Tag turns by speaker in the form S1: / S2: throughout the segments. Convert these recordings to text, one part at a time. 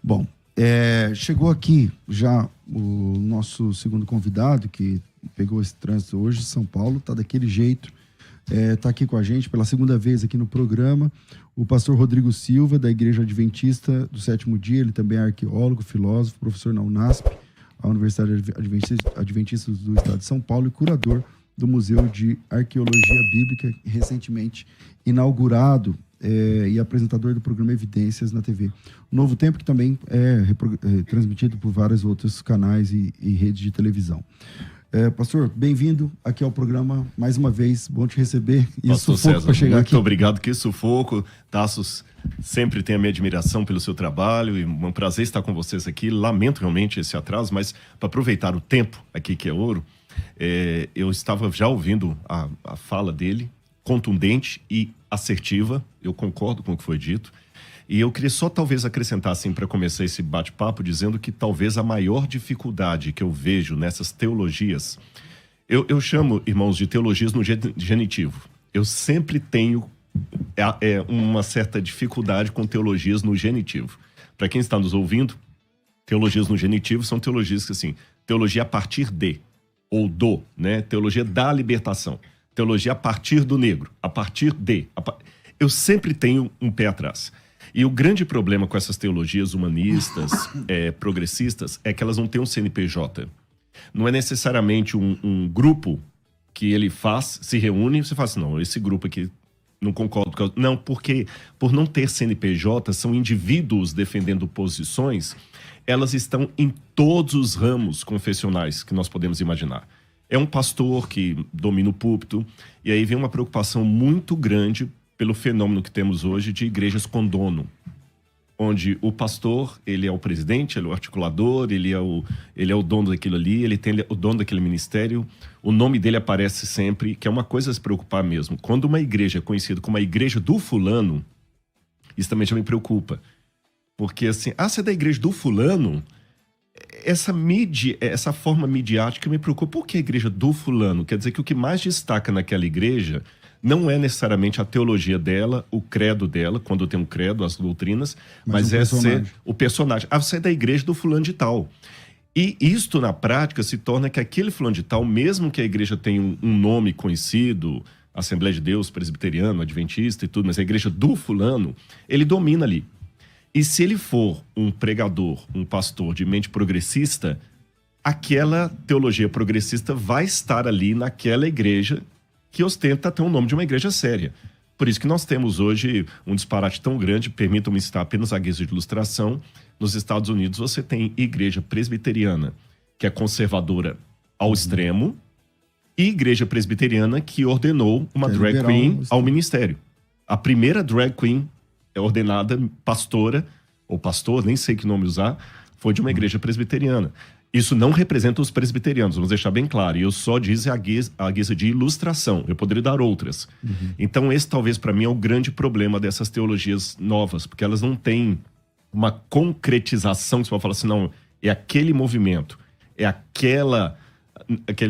S1: Bom, chegou aqui já o nosso segundo convidado, que pegou esse trânsito hoje de São Paulo, tá daquele jeito, tá aqui com a gente pela segunda vez aqui no programa, o pastor Rodrigo Silva, da Igreja Adventista do Sétimo Dia. Ele também é arqueólogo, filósofo, professor na UNASP, a Universidade Adventista do Estado de São Paulo, e curador do Museu de Arqueologia Bíblica, recentemente inaugurado, e apresentador do programa Evidências na TV Novo Tempo, que também é transmitido por vários outros canais e redes de televisão. Pastor, bem-vindo aqui ao programa mais uma vez, bom te receber. E
S2: Pastor César,
S1: para chegar
S2: muito
S1: aqui.
S2: obrigado, que sufoco. Tassos, sempre tenho a minha admiração pelo seu trabalho e um prazer estar com vocês aqui. Lamento realmente esse atraso, mas para aproveitar o tempo aqui, que é ouro, eu estava já ouvindo a fala dele, contundente e assertiva. Eu concordo com o que foi dito. E eu queria só talvez acrescentar, assim, para começar esse bate-papo, dizendo que talvez a maior dificuldade que eu vejo nessas teologias, eu chamo, irmãos, de teologias no genitivo. Eu sempre tenho uma certa dificuldade com teologias no genitivo. Para quem está nos ouvindo, teologias no genitivo são teologias que, assim, teologia a partir de, ou do, né? Teologia da libertação. Teologia a partir do negro, a partir de. Eu sempre tenho um pé atrás. E o grande problema com essas teologias humanistas, progressistas, é que elas não têm um CNPJ. Não é necessariamente um grupo que ele se reúne, e você fala assim, não, esse grupo aqui não concordo. Não, porque por não ter CNPJ, são indivíduos defendendo posições, elas estão em todos os ramos confessionais que nós podemos imaginar. É um pastor que domina o púlpito, e aí vem uma preocupação muito grande pelo fenômeno que temos hoje de igrejas com dono, onde o pastor, ele é o presidente, ele é o articulador, ele é o dono daquilo ali, ele tem o dono daquele ministério, o nome dele aparece sempre, que é uma coisa a se preocupar mesmo. Quando uma igreja é conhecida como a igreja do fulano, isso também já me preocupa, porque assim, você é da igreja do fulano, essa forma midiática me preocupa. Por que a igreja do fulano? Quer dizer que o que mais destaca naquela igreja não é necessariamente a teologia dela, o credo dela, quando tem um credo, as doutrinas, mas ser o personagem. Você é da igreja do fulano de tal. E isto, na prática, se torna que aquele fulano de tal, mesmo que a igreja tenha um nome conhecido, Assembleia de Deus, Presbiteriano, Adventista e tudo, mas a igreja do fulano, ele domina ali. E se ele for um pregador, um pastor de mente progressista, aquela teologia progressista vai estar ali naquela igreja que ostenta ter o nome de uma igreja séria. Por isso que nós temos hoje um disparate tão grande, permitam-me citar apenas a guisa de ilustração. Nos Estados Unidos você tem igreja presbiteriana, que é conservadora ao extremo, e igreja presbiteriana que ordenou uma drag queen ao ministério. A primeira drag queen ordenada pastora, ou pastor, nem sei que nome usar, foi de uma igreja presbiteriana. Isso não representa os presbiterianos, vamos deixar bem claro. E eu só disse a guisa de ilustração. Eu poderia dar outras. Então esse talvez para mim é o grande problema dessas teologias novas, porque elas não têm uma concretização que você pode falar assim, não, é aquele movimento, é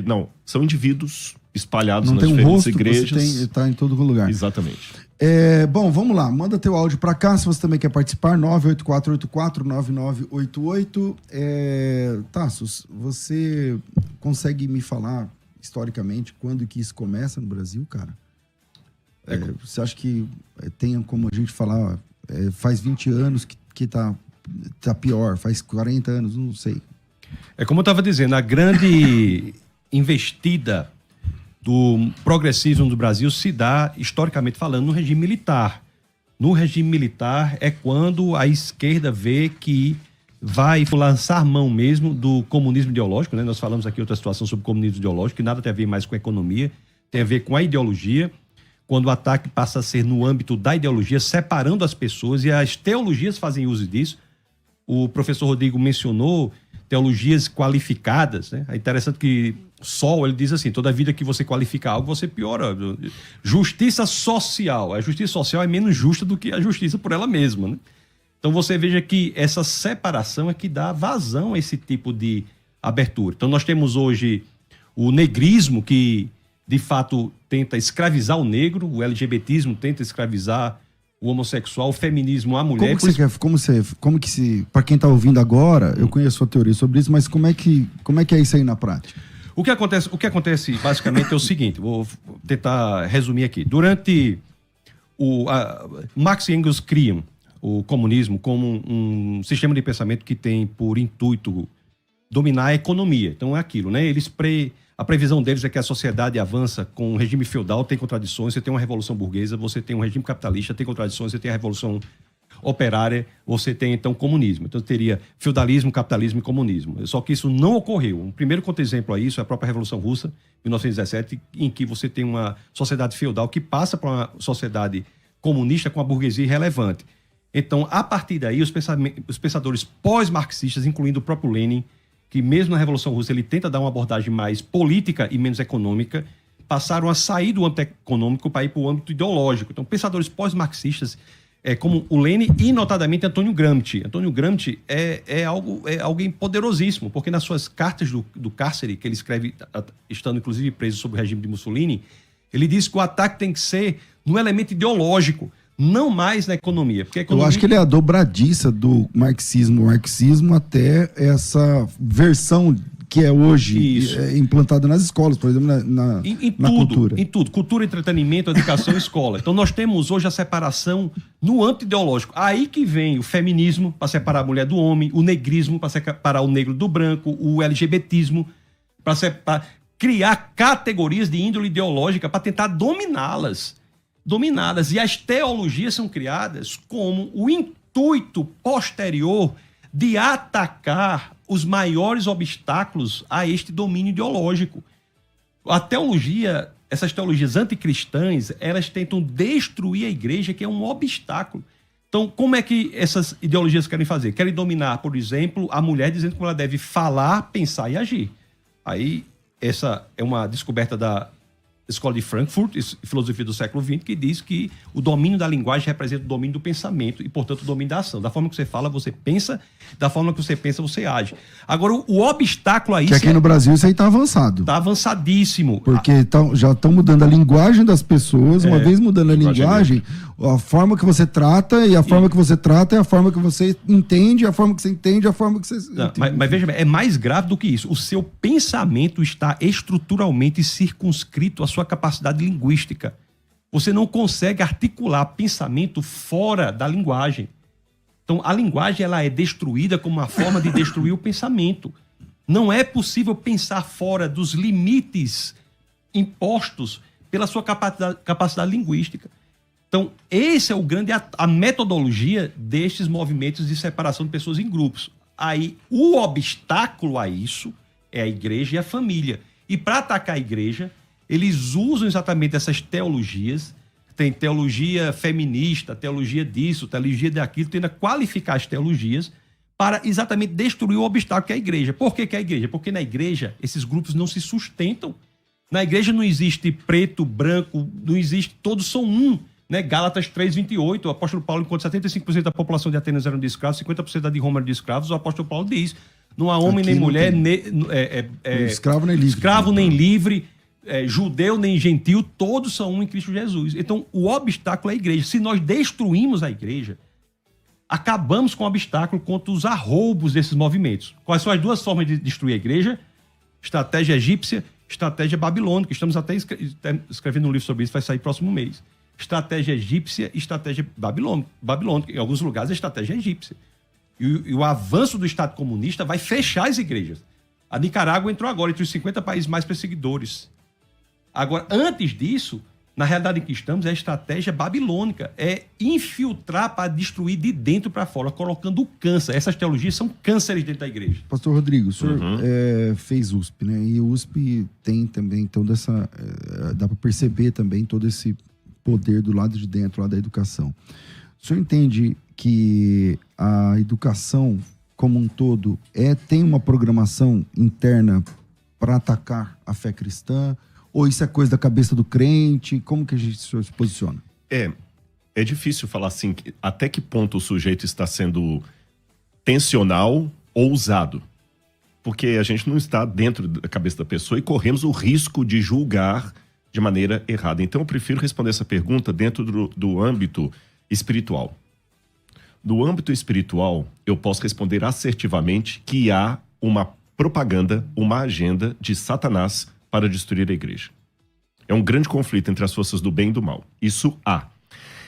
S2: não, são indivíduos espalhados nas diferentes igrejas.
S1: Está em todo lugar.
S2: Exatamente.
S1: Bom, vamos lá. Manda teu áudio para cá, se você também quer participar, 984849988. Tassos, você consegue me falar, historicamente, quando que isso começa no Brasil, cara? Você acha que tem como a gente falar, faz 20 anos que tá pior, faz 40 anos, não sei.
S3: Como eu estava dizendo, a grande investida do progressismo do Brasil se dá, historicamente falando, no regime militar. No regime militar é quando a esquerda vê que vai lançar mão mesmo do comunismo ideológico, né? Nós falamos aqui outra situação sobre comunismo ideológico, que nada tem a ver mais com a economia, tem a ver com a ideologia, quando o ataque passa a ser no âmbito da ideologia, separando as pessoas, e as teologias fazem uso disso. O professor Rodrigo mencionou teologias qualificadas, né? É interessante que Sol, ele diz assim, toda vida que você qualifica algo, você piora. Justiça social. A justiça social é menos justa do que a justiça por ela mesma, né? Então você veja que essa separação é que dá vazão a esse tipo de abertura. Então nós temos hoje o negrismo, que de fato tenta escravizar o negro, o LGBTismo tenta escravizar o homossexual, o feminismo, a mulher.
S1: Como que se, para quem está ouvindo agora, eu conheço a teoria sobre isso, mas como é que é isso aí na prática?
S3: O que acontece basicamente é o seguinte, vou tentar resumir aqui. Durante Marx e Engels criam o comunismo como um sistema de pensamento que tem por intuito dominar a economia. Então é aquilo, né? A previsão deles é que a sociedade avança com um regime feudal, tem contradições, você tem uma revolução burguesa, você tem um regime capitalista, tem contradições, você tem a revolução operária, você tem então comunismo. Então teria feudalismo, capitalismo e comunismo. Só que isso não ocorreu. Um primeiro contra-exemplo a isso é a própria Revolução Russa, 1917, em que você tem uma sociedade feudal que passa para uma sociedade comunista com a burguesia irrelevante. Então, a partir daí, os pensadores pós-marxistas, incluindo o próprio Lenin, que mesmo na Revolução Russa ele tenta dar uma abordagem mais política e menos econômica, passaram a sair do âmbito econômico para ir para o âmbito ideológico. Então, pensadores pós-marxistas, como o Lenin e, notadamente, Antônio Gramsci. Antônio Gramsci é alguém poderosíssimo, porque nas suas cartas do cárcere, que ele escreve, estando inclusive preso sob o regime de Mussolini, ele diz que o ataque tem que ser no elemento ideológico, não mais na economia. Porque a economia...
S1: Eu acho que ele é a dobradiça do marxismo até essa versão que é hoje implantada nas escolas, por exemplo, na cultura.
S3: Em tudo. Cultura, entretenimento, educação e escola. Então nós temos hoje a separação no âmbito ideológico. Aí que vem o feminismo, para separar a mulher do homem, o negrismo, para separar o negro do branco, o LGBTismo, para criar categorias de índole ideológica para tentar dominá-las. E as teologias são criadas como o intuito posterior de atacar os maiores obstáculos a este domínio ideológico. A teologia, essas teologias anticristãs, elas tentam destruir a igreja, que é um obstáculo. Então, como é que essas ideologias querem fazer? Querem dominar, por exemplo, a mulher dizendo como ela deve falar, pensar e agir. Aí, essa é uma descoberta da Escola de Frankfurt, filosofia do século XX, que diz que o domínio da linguagem representa o domínio do pensamento e, portanto, o domínio da ação. Da forma que você fala, você pensa, da forma que você pensa, você age. Agora, o obstáculo a isso...
S1: Que aqui no Brasil isso aí está avançado.
S3: Está avançadíssimo.
S1: Porque já estão mudando a linguagem das pessoas, uma vez mudando a linguagem, a forma que você trata, e a forma que você trata é a forma que você entende, a forma que você entende, a forma que você...
S3: Mas veja bem, é mais grave do que isso. O seu pensamento está estruturalmente circunscrito à sua capacidade linguística. Você não consegue articular pensamento fora da linguagem. Então, a linguagem ela é destruída como uma forma de destruir o pensamento. Não é possível pensar fora dos limites impostos pela sua capacidade linguística. Então, esse é o grande... a metodologia destes movimentos de separação de pessoas em grupos. Aí, o obstáculo a isso é a igreja e a família. E para atacar a igreja, eles usam exatamente essas teologias. Tem teologia feminista, teologia disso, teologia daquilo, tenta qualificar as teologias para exatamente destruir o obstáculo que é a igreja. Por que é a igreja? Porque na igreja esses grupos não se sustentam. Na igreja não existe preto, branco, não existe, todos são um. Né? Gálatas 3:28, o apóstolo Paulo, enquanto 75% da população de Atenas eram de escravos, 50% da de Roma eram de escravos, o apóstolo Paulo diz, não há homem nem mulher,
S1: escravo nem livre.
S3: Escravo nem livre, judeu nem gentil, todos são um em Cristo Jesus. Então, o obstáculo é a igreja. Se nós destruímos a igreja, acabamos com o obstáculo contra os arroubos desses movimentos. Quais são as duas formas de destruir a igreja? Estratégia egípcia, estratégia babilônica. Estamos até escrevendo um livro sobre isso, vai sair próximo mês. Estratégia egípcia e estratégia babilônica. Em alguns lugares, a estratégia é egípcia. E o avanço do Estado comunista vai fechar as igrejas. A Nicarágua entrou agora entre os 50 países mais perseguidores. Agora, antes disso, na realidade em que estamos, é a estratégia babilônica. É infiltrar para destruir de dentro para fora, colocando o câncer. Essas teologias são cânceres dentro da igreja.
S1: Pastor Rodrigo, o senhor fez USP, né? E o USP tem também toda essa... dá para perceber também todo esse poder do lado de dentro, lá da educação. O senhor entende que a educação como um todo tem uma programação interna para atacar a fé cristã? Ou isso é coisa da cabeça do crente? Como que o senhor se posiciona?
S2: É difícil falar assim, até que ponto o sujeito está sendo tensional ou ousado. Porque a gente não está dentro da cabeça da pessoa e corremos o risco de julgar de maneira errada. Então eu prefiro responder essa pergunta dentro do âmbito espiritual. No âmbito espiritual, eu posso responder assertivamente que há uma propaganda, uma agenda de Satanás para destruir a igreja. É um grande conflito entre as forças do bem e do mal. Isso há.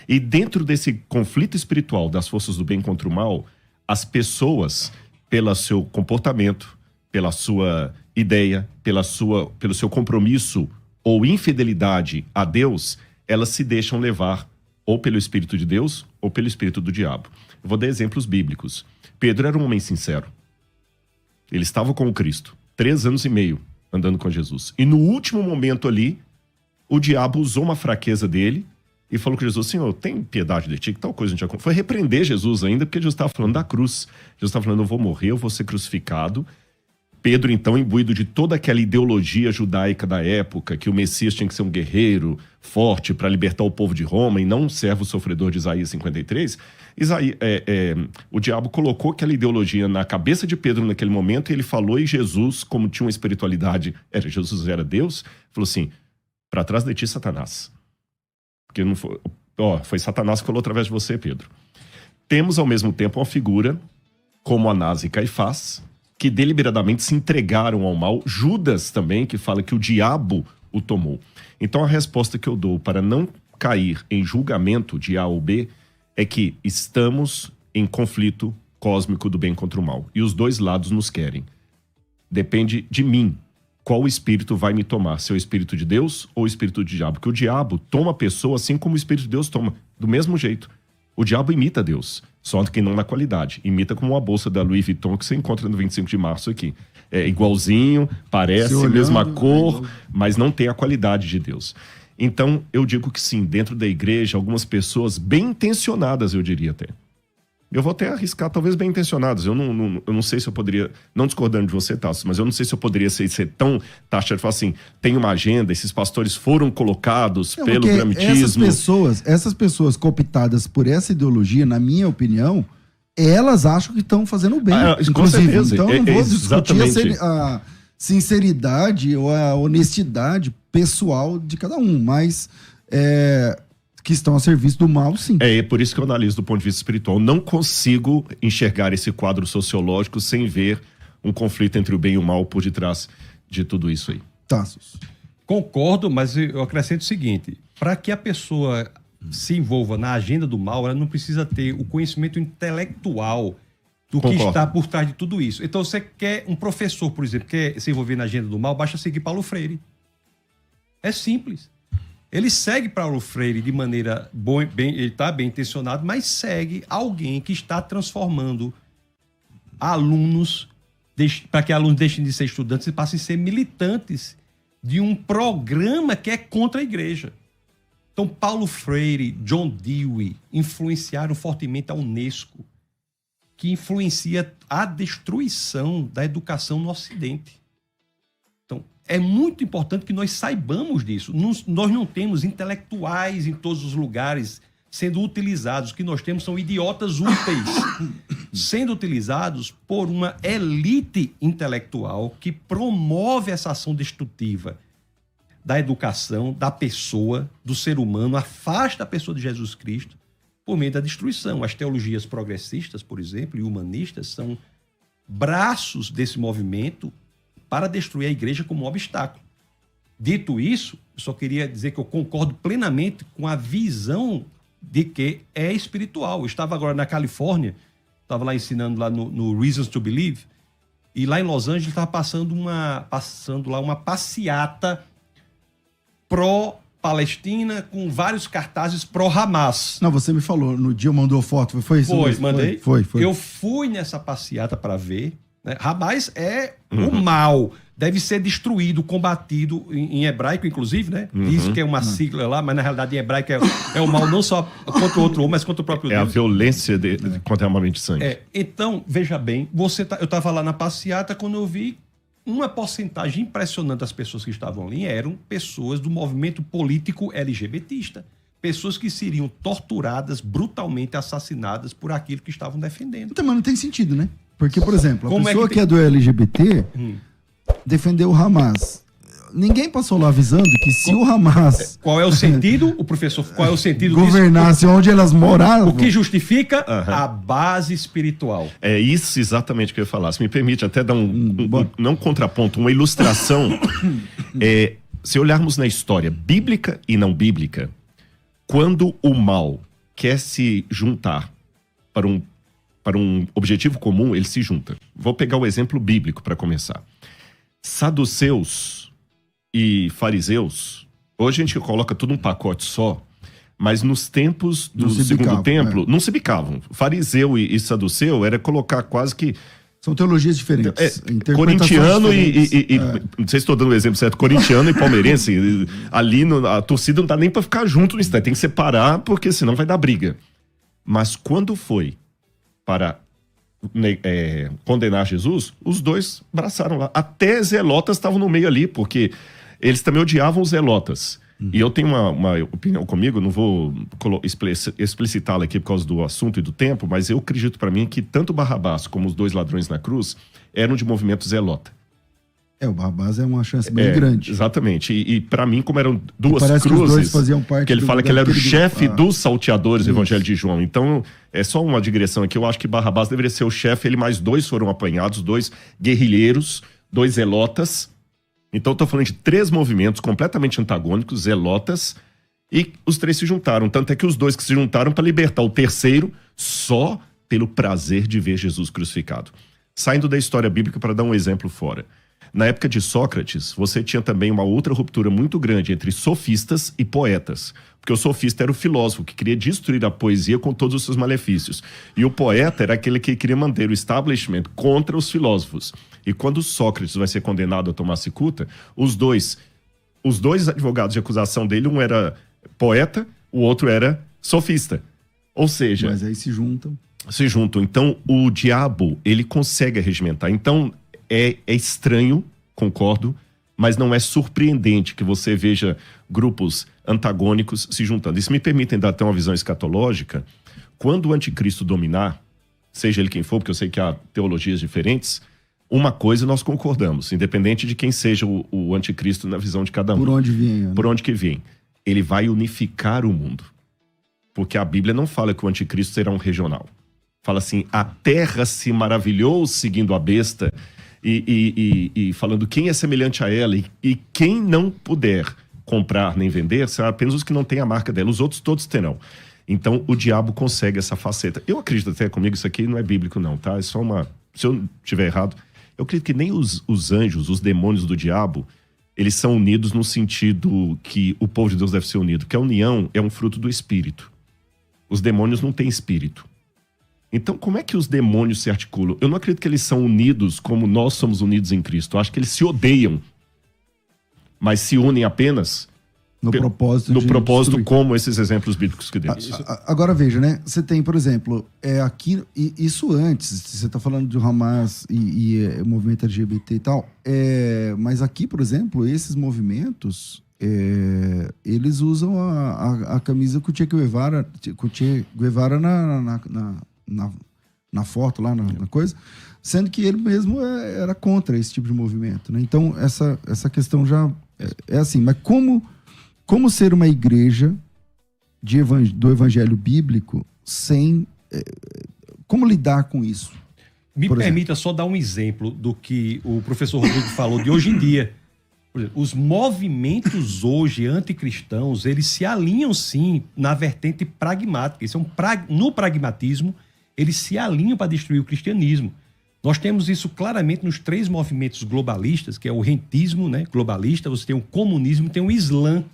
S2: E dentro desse conflito espiritual das forças do bem contra o mal, as pessoas, pelo seu comportamento, pela sua ideia, pelo seu compromisso ou infidelidade a Deus, elas se deixam levar ou pelo Espírito de Deus ou pelo Espírito do diabo. Eu vou dar exemplos bíblicos. Pedro era um homem sincero. Ele estava com o Cristo, 3 anos e meio andando com Jesus. E no último momento ali, o diabo usou uma fraqueza dele e falou com Jesus: Senhor, tem piedade de ti, que tal coisa a gente já... Foi repreender Jesus ainda, porque Jesus estava falando da cruz. Jesus estava falando: eu vou morrer, eu vou ser crucificado. Pedro, então, imbuído de toda aquela ideologia judaica da época, que o Messias tinha que ser um guerreiro forte para libertar o povo de Roma e não um servo sofredor de Isaías 53, o diabo colocou aquela ideologia na cabeça de Pedro naquele momento e ele falou, e Jesus, como tinha uma espiritualidade, Jesus era Deus, falou assim: para trás de ti, Satanás. Porque não foi, foi Satanás que falou através de você, Pedro. Temos, ao mesmo tempo, uma figura como Anás e Caifás, que deliberadamente se entregaram ao mal. Judas também, que fala que o diabo o tomou. Então a resposta que eu dou para não cair em julgamento de A ou B é que estamos em conflito cósmico do bem contra o mal. E os dois lados nos querem. Depende de mim qual espírito vai me tomar, se é o espírito de Deus ou o espírito do diabo. Porque o diabo toma a pessoa assim como o espírito de Deus toma, do mesmo jeito. O diabo imita Deus, só que não na qualidade. Imita como uma bolsa da Louis Vuitton que você encontra no 25 de março aqui. É igualzinho, parece, olhando, mesma cor, mas não tem a qualidade de Deus. Então, eu digo que sim, dentro da igreja, algumas pessoas bem intencionadas, eu diria até. Eu vou até arriscar, talvez bem intencionadas. Eu não sei se eu poderia, não discordando de você, Tasso, mas eu não sei se eu poderia ser tão taxado de falar assim, tem uma agenda, esses pastores foram colocados pelo gramitismo.
S1: Essas pessoas cooptadas por essa ideologia, na minha opinião, elas acham que estão fazendo bem.
S2: Com certeza.
S1: Então, eu não vou discutir a sinceridade ou a honestidade pessoal de cada um, mas que estão a serviço do mal, sim.
S2: É por isso que eu analiso do ponto de vista espiritual. Não consigo enxergar esse quadro sociológico sem ver um conflito entre o bem e o mal por detrás de tudo isso aí.
S1: Tassos.
S3: Concordo, mas eu acrescento o seguinte: para que a pessoa se envolva na agenda do mal, ela não precisa ter o conhecimento intelectual do que está por trás de tudo isso. Então, você quer um professor, por exemplo, quer se envolver na agenda do mal, basta seguir Paulo Freire. É simples. Ele segue Paulo Freire de maneira ele está bem intencionado, mas segue alguém que está transformando alunos, para que alunos deixem de ser estudantes e passem a ser militantes de um programa que é contra a igreja. Então, Paulo Freire, John Dewey influenciaram fortemente a UNESCO, que influencia a destruição da educação no Ocidente. Então, é muito importante que nós saibamos disso. Nós não temos intelectuais em todos os lugares sendo utilizados. O que nós temos são idiotas úteis sendo utilizados por uma elite intelectual que promove essa ação destrutiva da educação, da pessoa, do ser humano, afasta a pessoa de Jesus Cristo por meio da destruição. As teologias progressistas, por exemplo, e humanistas são braços desse movimento para destruir a igreja como um obstáculo. Dito isso, eu só queria dizer que eu concordo plenamente com a visão de que é espiritual. Eu estava agora na Califórnia, estava lá ensinando lá no Reasons to Believe, e lá em Los Angeles estava passando lá uma passeata pró-Palestina com vários cartazes pró-Hamas.
S1: Não, você me falou, no dia mandou foto, foi isso?
S3: Mandei.
S1: Foi.
S3: Eu fui nessa passeata para ver. Né? Hamas é o mal, deve ser destruído, combatido, em hebraico, inclusive, né? Diz que é uma sigla lá, mas na realidade em hebraico é o mal não só contra o outro homem, mas contra o próprio Deus.
S2: É a violência contra a armamento de sangue.
S3: Então, veja bem, eu estava lá na passeata quando eu vi uma porcentagem impressionante das pessoas que estavam ali eram pessoas do movimento político LGBTista. Pessoas que seriam torturadas, brutalmente assassinadas por aquilo que estavam defendendo.
S1: Então, mas não tem sentido, né? Porque, por exemplo, a pessoa que é do LGBT defendeu o Hamas. ninguém passou lá avisando que se o Hamas
S3: Qual é o sentido, o professor, qual é o sentido
S1: governasse onde elas moravam...
S3: O que justifica a base espiritual.
S2: É isso exatamente que eu ia falar. Se me permite até dar não contraponto, uma ilustração. Se olharmos na história bíblica e não bíblica, quando o mal quer se juntar para um objetivo comum, ele se junta. Vou pegar o exemplo bíblico para começar. Saduceus e fariseus, hoje a gente coloca tudo num pacote só, mas nos tempos do segundo templo, não se bicavam. Fariseu e saduceu era colocar quase que...
S1: São teologias diferentes.
S2: Corintiano não sei se estou dando o exemplo certo, corintiano e palmeirense, ali a torcida não dá nem para ficar junto no instante, tem que separar, porque senão vai dar briga. Mas quando foi para condenar Jesus, os dois abraçaram lá. Até zelotas estavam no meio ali, porque eles também odiavam os zelotas. E eu tenho uma opinião comigo, não vou explicitá-la aqui por causa do assunto e do tempo, mas eu acredito para mim que tanto Barrabás como os dois ladrões na cruz eram de movimento zelota.
S1: O Barrabás é uma chance bem grande.
S2: Exatamente. E para mim, como eram duas cruzes,
S1: que os dois faziam parte
S2: que ele fala que ele era o chefe dos salteadores do Evangelho de João. Então, é só uma digressão aqui. Eu acho que Barrabás deveria ser o chefe. Ele mais dois foram apanhados, 2 guerrilheiros, 2 zelotas. Então, estou falando de 3 movimentos completamente antagônicos, zelotas, e os 3 se juntaram. Tanto é que os 2 que se juntaram para libertar o terceiro só pelo prazer de ver Jesus crucificado. Saindo da história bíblica para dar um exemplo fora. Na época de Sócrates, você tinha também uma outra ruptura muito grande entre sofistas e poetas. Porque o sofista era o filósofo que queria destruir a poesia com todos os seus malefícios. E o poeta era aquele que queria manter o establishment contra os filósofos. E quando Sócrates vai ser condenado a tomar cicuta, os dois advogados de acusação dele, um era poeta, o outro era sofista. Ou seja...
S1: Mas aí se juntam.
S2: Então, o diabo, ele consegue regimentar. Então... É estranho, concordo, mas não é surpreendente que você veja grupos antagônicos se juntando. E se me permitem dar até uma visão escatológica, quando o anticristo dominar, seja ele quem for, porque eu sei que há teologias diferentes, uma coisa nós concordamos, independente de quem seja o anticristo na visão de cada um.
S1: Por onde vem. Né?
S2: Por onde que vem. Ele vai unificar o mundo. Porque a Bíblia não fala que o anticristo será um regional. Fala assim, a terra se maravilhou seguindo a besta... E falando quem é semelhante a ela e quem não puder comprar nem vender, será apenas os que não têm a marca dela, os outros todos terão. Então o diabo consegue essa faceta. Eu acredito até comigo, isso aqui não é bíblico não, tá? É só se eu estiver errado, eu acredito que nem os anjos, os demônios do diabo, eles são unidos no sentido que o povo de Deus deve ser unido, que a união é um fruto do espírito. Os demônios não têm espírito. Então, como é que os demônios se articulam? Eu não acredito que eles são unidos como nós somos unidos em Cristo. Eu acho que eles se odeiam, mas se unem apenas
S1: no propósito
S2: como esses exemplos bíblicos que demos.
S1: Agora veja, né? Você tem, por exemplo, aqui, isso antes, você está falando do Hamas e o movimento LGBT e tal, mas aqui, por exemplo, esses movimentos, eles usam a camisa com o Che Guevara na foto lá, na coisa, sendo que ele mesmo era contra esse tipo de movimento, né? Então, essa questão já é assim, mas como ser uma igreja do evangelho bíblico sem... como lidar com isso?
S3: Me permita só dar um exemplo do que o professor Rodrigo falou de hoje em dia. Por exemplo, os movimentos hoje anticristãos, eles se alinham sim na vertente pragmática. No pragmatismo, eles se alinham para destruir o cristianismo. Nós temos isso claramente nos 3 movimentos globalistas, que é o rentismo, né, globalista, você tem o comunismo, tem o Islã.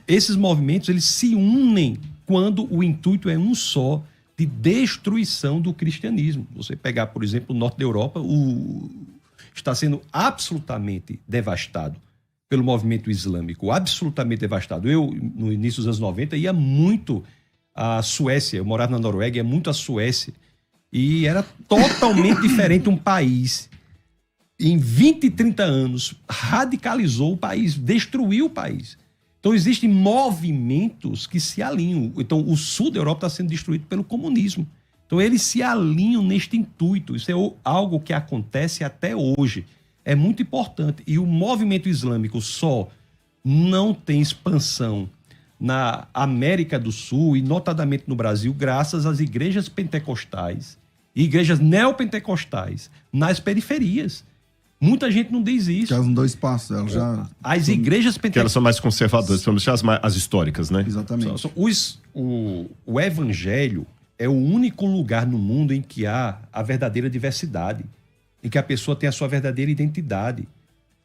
S3: Esses movimentos, eles se unem quando o intuito é um só, de destruição do cristianismo. Você pegar, por exemplo, o norte da Europa, está sendo absolutamente devastado pelo movimento islâmico, absolutamente devastado. Eu, no início dos anos 90, ia muito à Suécia, eu morava na Noruega, ia muito à Suécia, e era totalmente diferente um país. Em 20, 30 anos, radicalizou o país, destruiu o país. Então, existem movimentos que se alinham. Então, o sul da Europa está sendo destruído pelo comunismo. Então, eles se alinham neste intuito. Isso é algo que acontece até hoje. é muito importante. E o movimento islâmico só não tem expansão na América do Sul e notadamente no Brasil graças às igrejas pentecostais e igrejas neopentecostais nas periferias. Muita gente não diz isso.
S1: Elas não dão espaço, elas já...
S3: As igrejas
S2: Que elas são mais conservadoras, principalmente as históricas, né?
S1: Exatamente.
S3: O evangelho é o único lugar no mundo em que há a verdadeira diversidade, em que a pessoa tem a sua verdadeira identidade,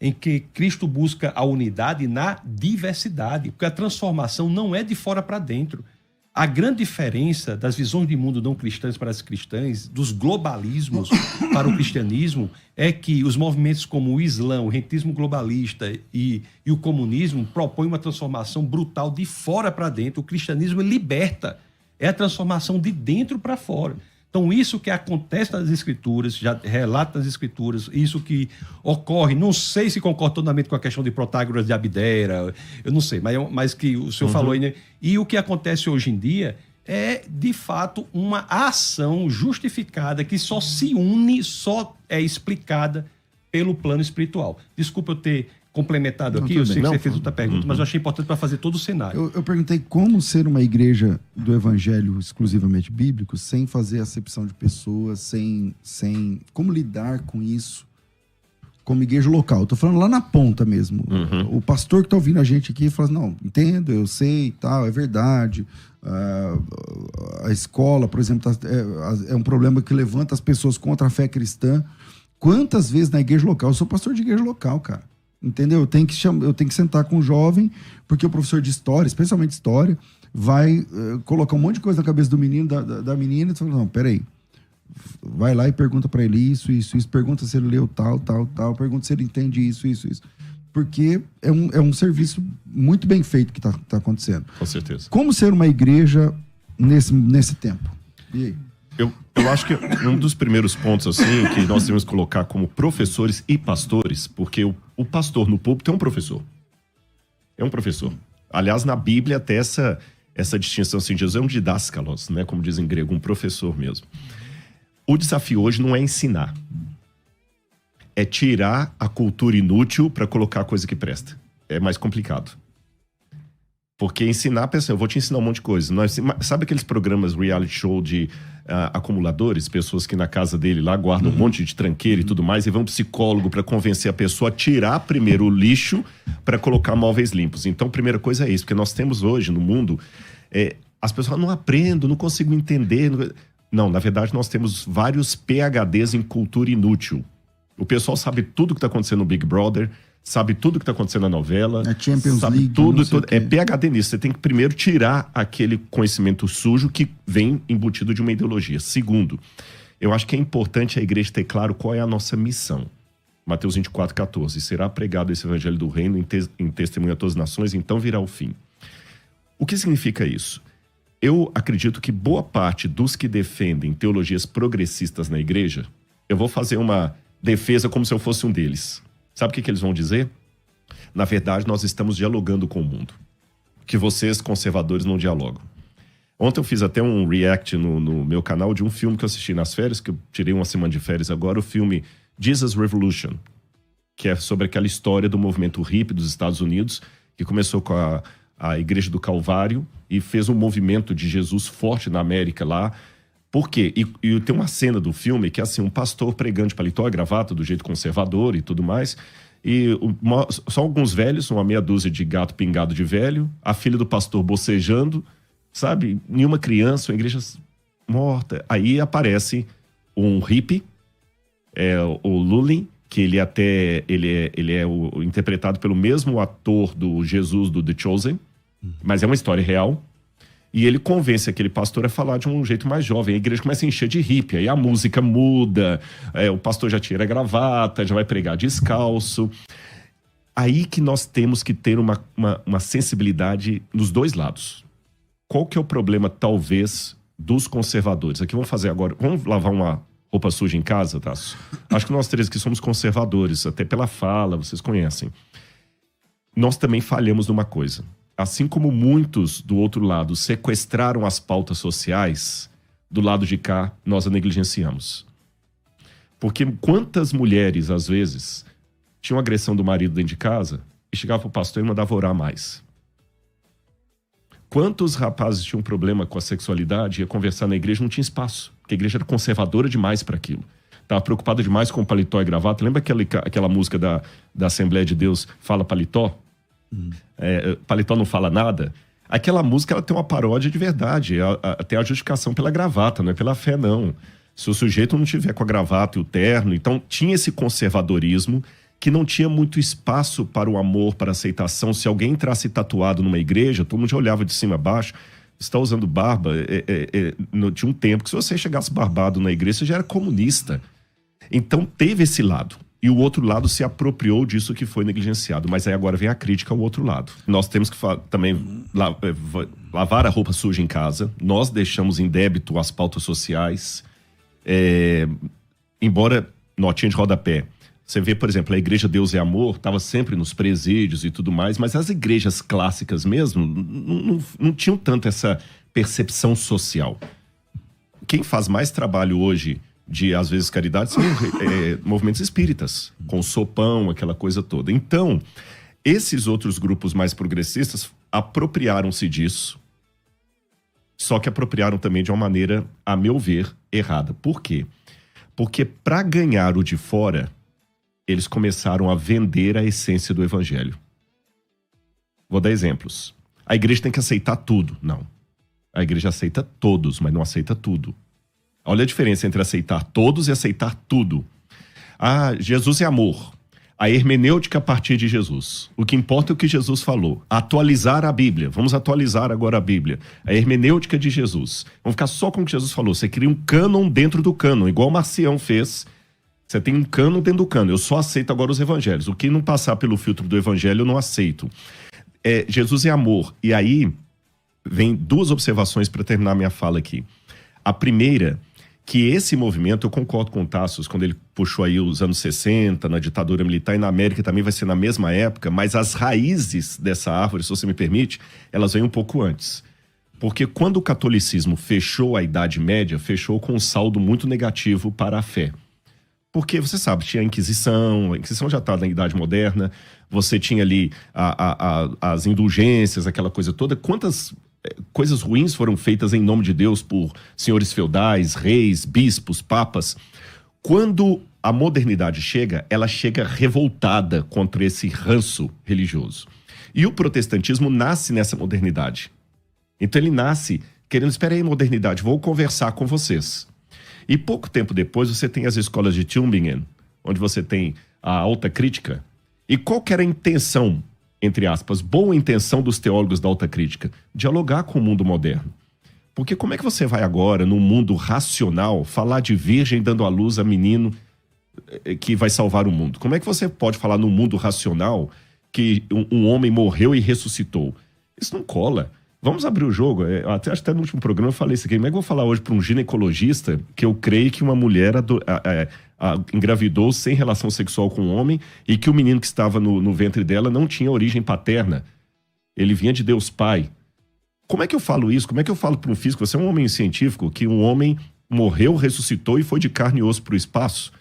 S3: em que Cristo busca a unidade na diversidade, porque a transformação não é de fora para dentro. A grande diferença das visões de mundo não cristãs para as cristãs, dos globalismos para o cristianismo, é que os movimentos como o Islã, o rentismo globalista e o comunismo propõem uma transformação brutal de fora para dentro. O cristianismo liberta, é a transformação de dentro para fora. Então, isso que acontece nas Escrituras, já relata nas Escrituras, isso que ocorre, não sei se concordo totalmente com a questão de Protágoras de Abdera, eu não sei, mas que o senhor falou aí, né? E o que acontece hoje em dia é, de fato, uma ação justificada que só se une, só é explicada pelo plano espiritual. Desculpa eu ter complementado aqui, eu sei que você fez outra pergunta, mas eu achei importante para fazer todo o cenário.
S1: Eu perguntei como ser uma igreja do evangelho exclusivamente bíblico, sem fazer acepção de pessoas, sem como lidar com isso como igreja local. Eu tô falando lá na ponta mesmo. O pastor que tá ouvindo a gente aqui fala, não, entendo, eu sei e tal, é verdade. A escola, por exemplo, é um problema que levanta as pessoas contra a fé cristã. Quantas vezes na igreja local? Eu sou pastor de igreja local, cara. Entendeu? Eu tenho que sentar com o jovem, porque o professor de história, especialmente história, vai colocar um monte de coisa na cabeça do menino, da menina, e fala, não, peraí, vai lá e pergunta pra ele isso, pergunta se ele leu tal, pergunta se ele entende isso. Porque é um serviço muito bem feito que tá acontecendo.
S2: Com certeza.
S1: Como ser uma igreja nesse tempo? E aí?
S2: Eu acho que um dos primeiros pontos assim que nós devemos colocar como professores e pastores, porque o pastor no púlpito é um professor. É um professor. Aliás, na Bíblia até essa distinção assim, Jesus é um didáskalos, né, como dizem em grego, um professor mesmo. O desafio hoje não é ensinar. É tirar a cultura inútil para colocar a coisa que presta. É mais complicado. Porque ensinar a pessoa, eu vou te ensinar um monte de coisa. Sabe aqueles programas reality show de acumuladores? Pessoas que na casa dele lá guardam um monte de tranqueira e tudo mais, e vão psicólogo para convencer a pessoa a tirar primeiro o lixo para colocar móveis limpos. Então, a primeira coisa é isso, porque nós temos hoje no mundo, as pessoas não aprendem, não consigo entender. Não, na verdade nós temos vários PhDs em cultura inútil. O pessoal sabe tudo que está acontecendo no Big Brother, sabe tudo que está acontecendo na novela.
S1: A Champions
S2: sabe
S1: League.
S2: Tudo. É PhD nisso. Você tem que primeiro tirar aquele conhecimento sujo que vem embutido de uma ideologia. Segundo, eu acho que é importante a igreja ter claro qual é a nossa missão. Mateus 24:14. Será pregado esse evangelho do reino em testemunho a todas as nações, então virá o fim. O que significa isso? Eu acredito que boa parte dos que defendem teologias progressistas na igreja, eu vou fazer uma defesa como se eu fosse um deles. Sabe o que eles vão dizer? Na verdade, nós estamos dialogando com o mundo. Que vocês, conservadores, não dialogam. Ontem eu fiz até um react no meu canal de um filme que eu assisti nas férias, que eu tirei uma semana de férias agora, o filme Jesus Revolution, que é sobre aquela história do movimento hippie dos Estados Unidos, que começou com a Igreja do Calvário e fez um movimento de Jesus forte na América lá. Por quê? E tem uma cena do filme que é assim, um pastor pregando de paletó e gravata, do jeito conservador e tudo mais, e só alguns velhos, uma meia dúzia de gato pingado de velho, a filha do pastor bocejando, sabe? Nenhuma criança, uma igreja morta. Aí aparece um hippie, o Lulin, que ele é interpretado pelo mesmo ator do Jesus do The Chosen, mas é uma história real. E ele convence aquele pastor a falar de um jeito mais jovem. A igreja começa a encher de hippie. Aí a música muda, o pastor já tira a gravata, já vai pregar descalço. Aí que nós temos que ter uma sensibilidade nos dois lados. Qual que é o problema, talvez, dos conservadores? Aqui vamos fazer agora... Vamos lavar uma roupa suja em casa, Tasso? Acho que nós três aqui somos conservadores, até pela fala, vocês conhecem. Nós também falhamos numa coisa. Assim como muitos do outro lado sequestraram as pautas sociais, do lado de cá nós a negligenciamos. Porque quantas mulheres, às vezes, tinha uma agressão do marido dentro de casa e chegava pro pastor e mandava orar mais. Quantos rapazes tinham problema com a sexualidade, ia conversar na igreja, não tinha espaço, porque a igreja era conservadora demais para aquilo. Estava preocupada demais com paletó e gravata. Lembra aquela música da Assembleia de Deus, Fala Paletó? Paletó não fala nada? Aquela música ela tem uma paródia de verdade, tem a justificação pela gravata, não é pela fé, não. Se o sujeito não tiver com a gravata e o terno, então tinha esse conservadorismo que não tinha muito espaço para o amor, para a aceitação. Se alguém entrasse tatuado numa igreja, todo mundo já olhava de cima a baixo. Você está usando barba. Tinha um tempo que se você chegasse barbado na igreja, você já era comunista. Então teve esse lado. E o outro lado se apropriou disso que foi negligenciado. Mas aí agora vem a crítica ao outro lado. Nós temos que também lavar a roupa suja em casa. Nós deixamos em débito as pautas sociais. Embora notinha de rodapé. Você vê, por exemplo, a Igreja Deus é Amor, estava sempre nos presídios e tudo mais, mas as igrejas clássicas mesmo não tinham tanto essa percepção social. Quem faz mais trabalho hoje de, às vezes, caridade são movimentos espíritas, com sopão, aquela coisa toda. Então, esses outros grupos mais progressistas apropriaram-se disso, só que apropriaram também de uma maneira, a meu ver, errada. Por quê? Porque para ganhar o de fora, eles começaram a vender a essência do evangelho. Vou dar exemplos. A igreja tem que aceitar tudo. Não. A igreja aceita todos, mas não aceita tudo. Olha a diferença entre aceitar todos e aceitar tudo. Jesus é amor. A hermenêutica a partir de Jesus. O que importa é o que Jesus falou. Atualizar a Bíblia. Vamos atualizar agora a Bíblia. A hermenêutica de Jesus. Vamos ficar só com o que Jesus falou. Você cria um cânon dentro do cânon, igual o Marcião fez. Você tem um cânon dentro do cânon. Eu só aceito agora os evangelhos. O que não passar pelo filtro do evangelho, eu não aceito. Jesus é amor. E aí, vem duas observações para terminar minha fala aqui. A primeira, que esse movimento, eu concordo com o Tassos, quando ele puxou aí os anos 60, na ditadura militar, e na América também vai ser na mesma época, mas as raízes dessa árvore, se você me permite, elas vêm um pouco antes. Porque quando o catolicismo fechou a Idade Média, fechou com um saldo muito negativo para a fé. Porque, você sabe, tinha a Inquisição já está na Idade Moderna, você tinha ali as indulgências, aquela coisa toda. Quantas coisas ruins foram feitas em nome de Deus por senhores feudais, reis, bispos, papas? Quando a modernidade chega, ela chega revoltada contra esse ranço religioso. E o protestantismo nasce nessa modernidade. Então ele nasce querendo, espera aí, modernidade, vou conversar com vocês. E pouco tempo depois você tem as escolas de Tübingen, onde você tem a alta crítica. E qual que era a intenção, entre aspas, boa intenção dos teólogos da alta crítica? Dialogar com o mundo moderno. Porque como é que você vai agora, num mundo racional, falar de virgem dando à luz a menino que vai salvar o mundo? Como é que você pode falar num mundo racional que um homem morreu e ressuscitou? Isso não cola. Vamos abrir o jogo. Até no último programa eu falei isso aqui. Como é que eu vou falar hoje para um ginecologista que eu creio que uma mulher engravidou sem relação sexual com um homem e que o menino que estava no ventre dela não tinha origem paterna? Ele vinha de Deus Pai. Como é que eu falo isso? Como é que eu falo para um físico? Você é um homem científico que um homem morreu, ressuscitou e foi de carne e osso para o espaço?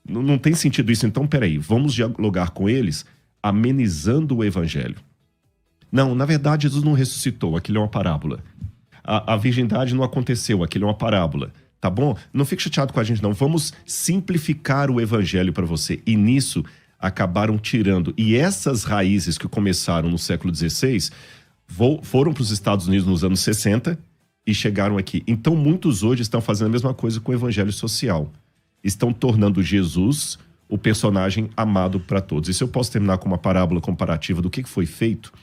S2: Não tem sentido isso. Então, peraí, vamos dialogar com eles amenizando o evangelho. Não, na verdade, Jesus não ressuscitou, aquilo é uma parábola. A virgindade não aconteceu, aquilo é uma parábola. Tá bom? Não fique chateado com a gente, não. Vamos simplificar o evangelho para você. E nisso, acabaram tirando. E essas raízes que começaram no século XVI foram para os Estados Unidos nos anos 60 e chegaram aqui. Então, muitos hoje estão fazendo a mesma coisa com o evangelho social. Estão tornando Jesus o personagem amado para todos. E se eu posso terminar com uma parábola comparativa do que foi feito...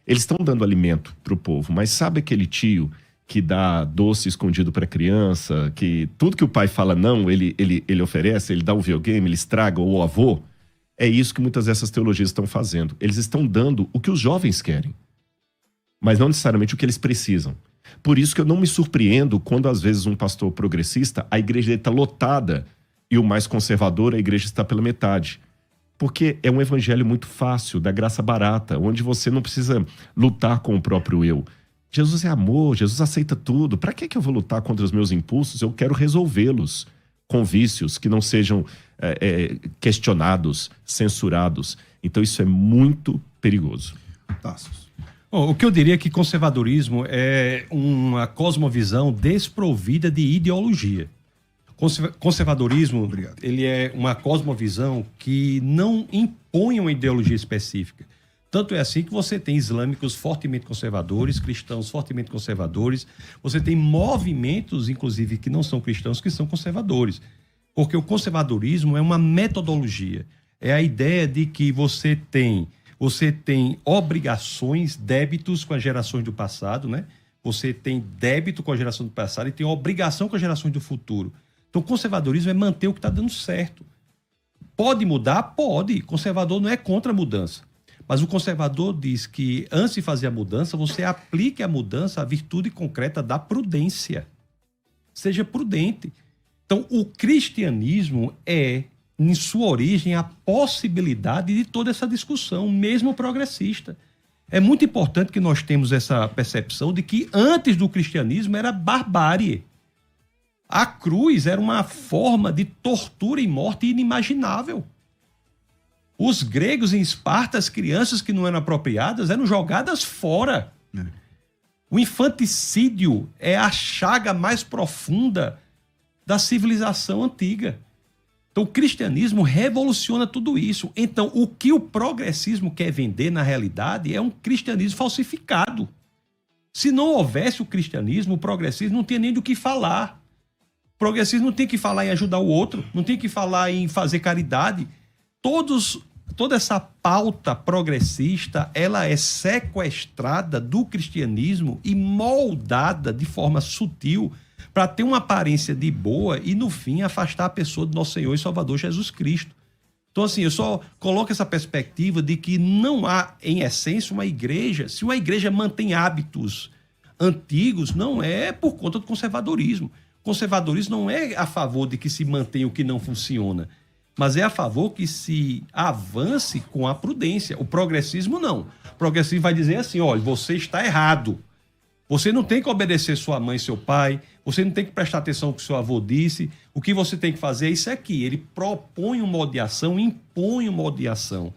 S2: Eles estão dando alimento para o povo, mas sabe aquele tio que dá doce escondido para a criança, que tudo que o pai fala não, ele oferece, ele dá um videogame, ele estraga, ou o avô? É isso que muitas dessas teologias estão fazendo. Eles estão dando o que os jovens querem, mas não necessariamente o que eles precisam. Por isso que eu não me surpreendo quando, às vezes, um pastor progressista, a igreja dele está lotada e o mais conservador, a igreja está pela metade. Porque é um evangelho muito fácil, da graça barata, onde você não precisa lutar com o próprio eu. Jesus é amor, Jesus aceita tudo. Para que eu vou lutar contra os meus impulsos? Eu quero resolvê-los. com vícios, que não sejam questionados, censurados. Então isso é muito perigoso.
S1: Tassos.
S3: Bom, o que eu diria é que conservadorismo é uma cosmovisão desprovida de ideologia. Conservadorismo,
S1: Obrigado.
S3: ele é uma cosmovisão que não impõe uma ideologia específica. Tanto é assim que você tem islâmicos fortemente conservadores, cristãos fortemente conservadores, você tem movimentos, inclusive, que não são cristãos, que são conservadores. Porque o conservadorismo é uma metodologia. É a ideia de que você tem obrigações, débitos com as gerações do passado, né? Você tem débito com a geração do passado e tem obrigação com as gerações do futuro. Então, o conservadorismo é manter o que está dando certo. Pode mudar? Pode. Conservador não é contra a mudança. Mas o conservador diz que, antes de fazer a mudança, você aplique a mudança à virtude concreta da prudência. Seja prudente. Então, o cristianismo é, em sua origem, a possibilidade de toda essa discussão, mesmo progressista. É muito importante que nós temos essa percepção de que, antes do cristianismo, era barbárie. A cruz era uma forma de tortura e morte inimaginável. Os gregos em Esparta, as crianças que não eram apropriadas eram jogadas fora. O infanticídio é a chaga mais profunda da civilização antiga. Então, o cristianismo revoluciona tudo isso. Então, o que o progressismo quer vender, na realidade, é um cristianismo falsificado. Se não houvesse o cristianismo, o progressismo não tinha nem do que falar. O progressismo não tem que falar em ajudar o outro, não tem que falar em fazer caridade. Toda essa pauta progressista, ela é sequestrada do cristianismo e moldada de forma sutil para ter uma aparência de boa e, no fim, afastar a pessoa do nosso Senhor e Salvador Jesus Cristo. Então, assim, eu só coloco essa perspectiva de que não há, em essência, uma igreja. Se uma igreja mantém hábitos antigos, não é por conta do conservadorismo. O conservadorismo não é a favor de que se mantenha o que não funciona, mas é a favor que se avance com a prudência. O progressismo não. O progressismo vai dizer assim, olha, você está errado. Você não tem que obedecer sua mãe e seu pai, você não tem que prestar atenção no que seu avô disse, o que você tem que fazer é isso aqui. Ele propõe um modo de ação, impõe um modo de ação.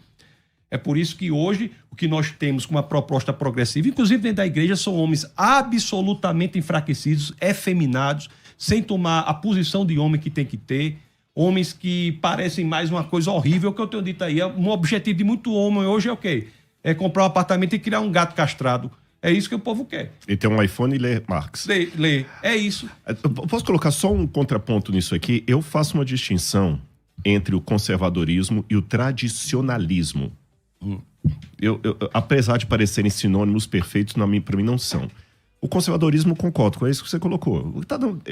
S3: É por isso que hoje o que nós temos com uma proposta progressiva, inclusive dentro da igreja, são homens absolutamente enfraquecidos, efeminados, sem tomar a posição de homem que tem que ter, homens que parecem mais uma coisa horrível, que eu tenho dito aí. Um objetivo de muito homem hoje é o quê? É comprar um apartamento e criar um gato castrado. É isso que o povo quer.
S2: E ter um iPhone e ler Marx.
S3: Ler. É isso.
S2: Eu posso colocar só um contraponto nisso aqui? Eu faço uma distinção entre o conservadorismo e o tradicionalismo. Apesar de parecerem sinônimos perfeitos, para mim não são. O conservadorismo, concordo com isso que você colocou.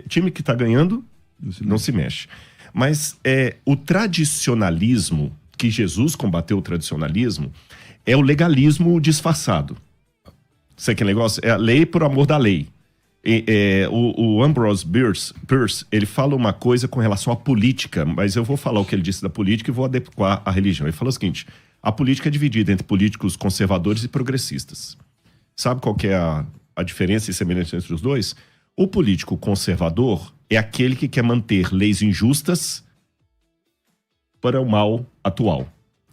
S2: Time que está ganhando não se mexe. Mas o tradicionalismo, que Jesus combateu o tradicionalismo, é o legalismo disfarçado. Sabe que negócio? É a lei por amor da lei. O Ambrose Bierce, ele fala uma coisa com relação à política, mas eu vou falar o que ele disse da política e vou adequar à religião. Ele falou o seguinte, a política é dividida entre políticos conservadores e progressistas. Sabe qual que é a diferença e semelhança entre os dois? O político conservador é aquele que quer manter leis injustas para o mal atual.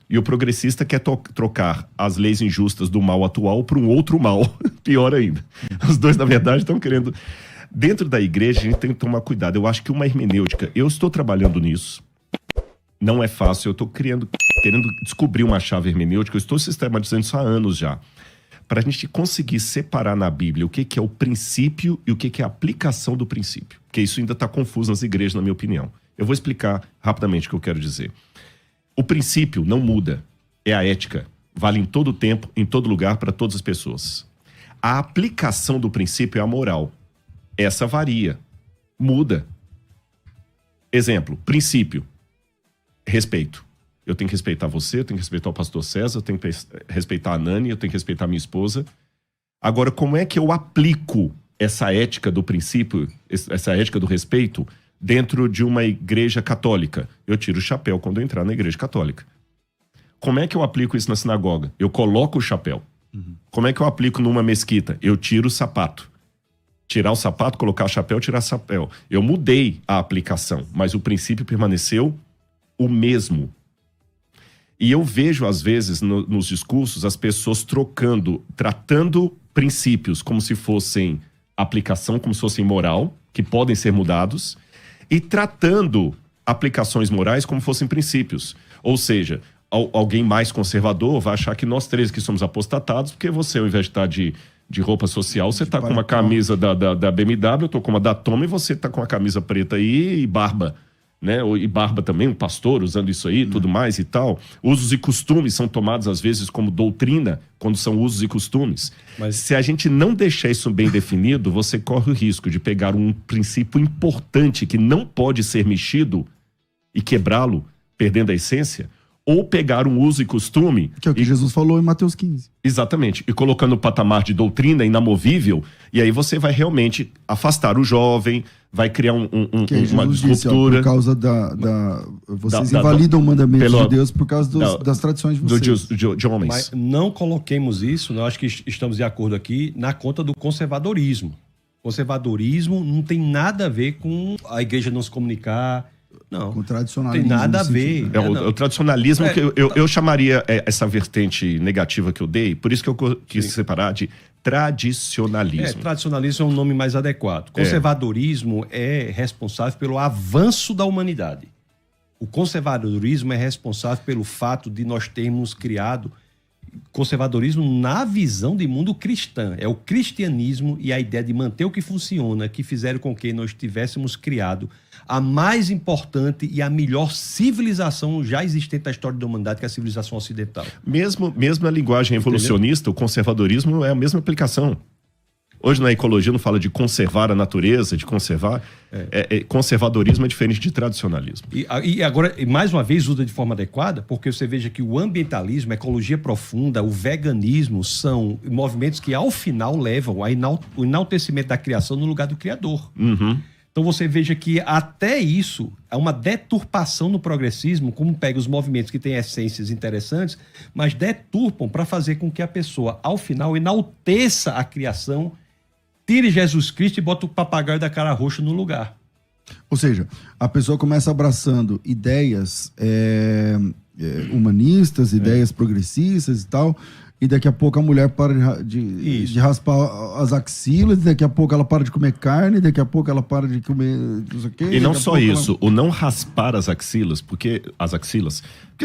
S2: E o progressista quer trocar as leis injustas do mal atual para um outro mal, pior ainda. Os dois, na verdade, estão querendo... Dentro da igreja, a gente tem que tomar cuidado. Eu acho que uma hermenêutica... Eu estou trabalhando nisso. Não é fácil. Eu estou querendo descobrir uma chave hermenêutica. Eu estou sistematizando isso há anos já. Para a gente conseguir separar na Bíblia o que é o princípio e o que é a aplicação do princípio. Porque isso ainda está confuso nas igrejas, na minha opinião. Eu vou explicar rapidamente o que eu quero dizer. O princípio não muda, é a ética. Vale em todo tempo, em todo lugar, para todas as pessoas. A aplicação do princípio é a moral. Essa varia, muda. Exemplo, princípio, respeito. Eu tenho que respeitar você, eu tenho que respeitar o pastor César, eu tenho que respeitar a Nani, eu tenho que respeitar a minha esposa. Agora, como é que eu aplico essa ética do princípio, essa ética do respeito, dentro de uma igreja católica? Eu tiro o chapéu quando eu entrar na igreja católica. Como é que eu aplico isso na sinagoga? Eu coloco o chapéu. Como é que eu aplico numa mesquita? Eu tiro o sapato. Tirar o sapato, colocar o chapéu, tirar o chapéu. Eu mudei a aplicação, mas o princípio permaneceu o mesmo. E eu vejo, às vezes, nos discursos, as pessoas tratando princípios como se fossem aplicação, como se fossem moral, que podem ser mudados, e tratando aplicações morais como fossem princípios. Ou seja, alguém mais conservador vai achar que nós três que somos apostatados, porque você, ao invés de estar de roupa social, você está com uma camisa da BMW, eu estou com uma da Toma, e você está com uma camisa preta aí e barba. Né? E barba também, um pastor usando isso aí, tudo mais e tal. Usos e costumes são tomados às vezes como doutrina, quando são usos e costumes. Mas se a gente não deixar isso bem definido, você corre o risco de pegar um princípio importante que não pode ser mexido e quebrá-lo, perdendo a essência, ou pegar um uso e costume...
S1: Que é o que Jesus falou em Mateus 15.
S2: Exatamente. E colocando o patamar de doutrina inamovível, e aí você vai realmente afastar o jovem, vai criar uma disruptura. Disse,
S1: por causa vocês invalidam o mandamento de Deus por causa das tradições de vocês.
S3: De homens. Mas não coloquemos isso, eu acho que estamos de acordo aqui, na conta do conservadorismo. Conservadorismo não tem nada a ver com a igreja não se comunicar... Não,
S1: com o tradicionalismo.
S3: Tem nada a ver.
S2: O tradicionalismo, que eu chamaria essa vertente negativa que eu dei, por isso que eu quis separar de tradicionalismo.
S3: Tradicionalismo é um nome mais adequado. Conservadorismo é responsável pelo avanço da humanidade. O conservadorismo é responsável pelo fato de nós termos criado conservadorismo na visão de mundo cristã. É o cristianismo e a ideia de manter o que funciona que fizeram com que nós tivéssemos criado a mais importante e a melhor civilização já existente na história da humanidade, que é a civilização ocidental.
S2: Mesmo na linguagem evolucionista, o conservadorismo é a mesma aplicação. Hoje na ecologia não fala de conservar a natureza, de conservar. Conservadorismo é diferente de tradicionalismo.
S3: E agora, mais uma vez, usa de forma adequada, porque você veja que o ambientalismo, a ecologia profunda, o veganismo são movimentos que, ao final, levam ao enaltecimento da criação no lugar do criador.
S2: Uhum.
S3: Então você veja que até isso é uma deturpação no progressismo, como pega os movimentos que têm essências interessantes, mas deturpam para fazer com que a pessoa, ao final, enalteça a criação, tire Jesus Cristo e bota o papagaio da cara roxa no lugar.
S1: Ou seja, a pessoa começa abraçando ideias humanistas, ideias progressistas e tal, e daqui a pouco a mulher para de raspar as axilas, daqui a pouco ela para de comer carne, daqui a pouco ela para de comer não sei o quê.
S2: E não só isso, o não raspar as axilas, porque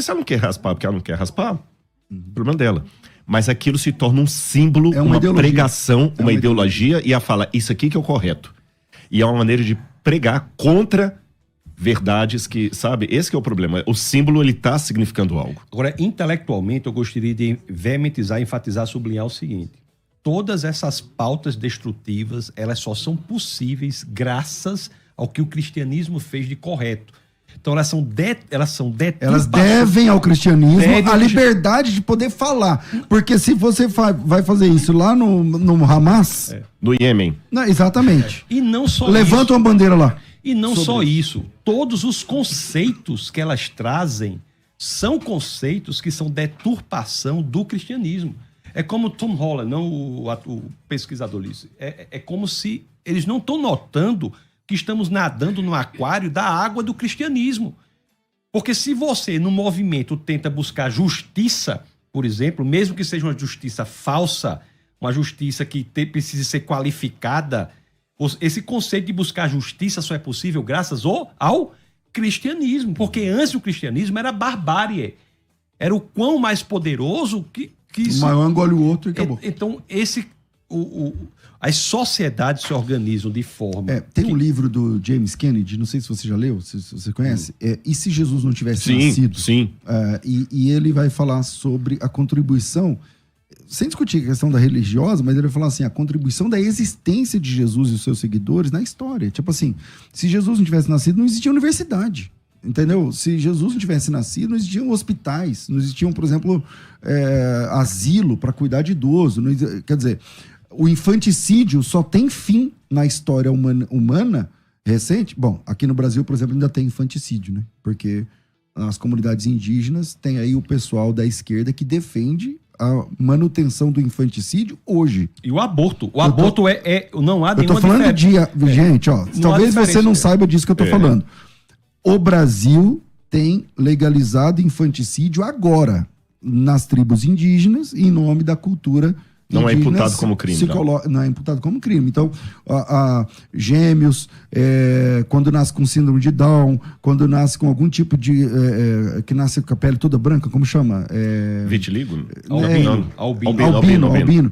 S2: se ela não quer raspar porque ela não quer raspar, problema dela. Mas aquilo se torna um símbolo, uma pregação, uma ideologia, e ela fala, isso aqui que é o correto. E é uma maneira de pregar contra verdades que, sabe, esse que é o problema. O símbolo, ele tá significando algo.
S3: Agora, intelectualmente, eu gostaria de veementizar, enfatizar, sublinhar o seguinte. Todas essas pautas destrutivas, elas só são possíveis graças ao que o cristianismo fez de correto. Então, elas devem
S1: ao cristianismo a liberdade de poder falar. Porque se você vai fazer isso lá no Hamas...
S2: No Iêmen.
S1: Não, exatamente.
S3: E não só
S1: Levanta uma bandeira lá.
S3: E não só isso. Todos os conceitos que elas trazem são conceitos que são deturpação do cristianismo. É como Tom Holland, não o pesquisador disse. É como se eles não estão notando que estamos nadando no aquário da água do cristianismo. Porque se você, no movimento, tenta buscar justiça, por exemplo, mesmo que seja uma justiça falsa, uma justiça que precise ser qualificada, esse conceito de buscar justiça só é possível graças ao cristianismo. Porque antes o cristianismo era barbárie. Era o quão mais poderoso que
S1: o maior engole o outro e acabou.
S3: Então, as sociedades se organizam de forma...
S1: Tem um livro do James Kennedy, não sei se você já leu, se você conhece. E se Jesus não tivesse nascido?
S2: Sim.
S1: E ele vai falar sobre a contribuição, sem discutir a questão da religiosa, mas ele vai falar assim, a contribuição da existência de Jesus e os seus seguidores na história. Tipo assim, se Jesus não tivesse nascido, não existia universidade. Entendeu? Se Jesus não tivesse nascido, não existiam hospitais, não existiam, por exemplo, asilo para cuidar de idoso. Quer dizer, o infanticídio só tem fim na história humana recente. Bom, aqui no Brasil, por exemplo, ainda tem infanticídio, né? Porque nas comunidades indígenas tem aí o pessoal da esquerda que defende a manutenção do infanticídio hoje.
S3: E o aborto. O aborto não há
S1: Eu
S3: nenhuma
S1: tô falando
S3: diferença.
S1: Gente, ó,
S3: Não há
S1: talvez você
S3: diferença.
S1: não saiba disso que eu tô falando. O Brasil tem legalizado infanticídio agora nas tribos indígenas em nome da cultura
S2: Não é
S1: indígena,
S2: imputado como crime,
S1: não é imputado como crime. Então, gêmeos, quando nasce com síndrome de Down, quando nasce com algum tipo de... que nasce com a pele toda branca, como chama?
S2: Vitiligo?
S3: Albino.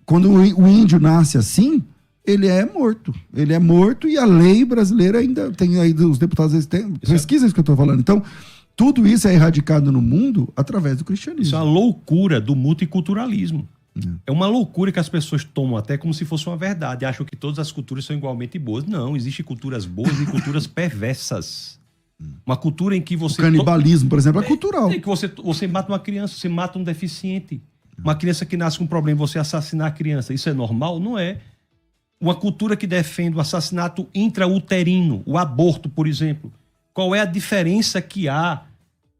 S1: Quando o índio nasce assim, ele é morto. Ele é morto e a lei brasileira ainda tem aí, os deputados pesquisam isso que eu estou falando. Então, tudo isso é erradicado no mundo através do cristianismo.
S3: Isso é uma loucura do multiculturalismo. É uma loucura que as pessoas tomam até como se fosse uma verdade. Acham que todas as culturas são igualmente boas. Não, existem culturas boas e culturas perversas. Uma cultura em que você...
S1: O canibalismo, por exemplo, é cultural.
S3: É que você mata uma criança, você mata um deficiente. Uma criança que nasce com um problema, você assassinar a criança. Isso é normal? Não é. Uma cultura que defende o assassinato intrauterino, o aborto, por exemplo. Qual é a diferença que há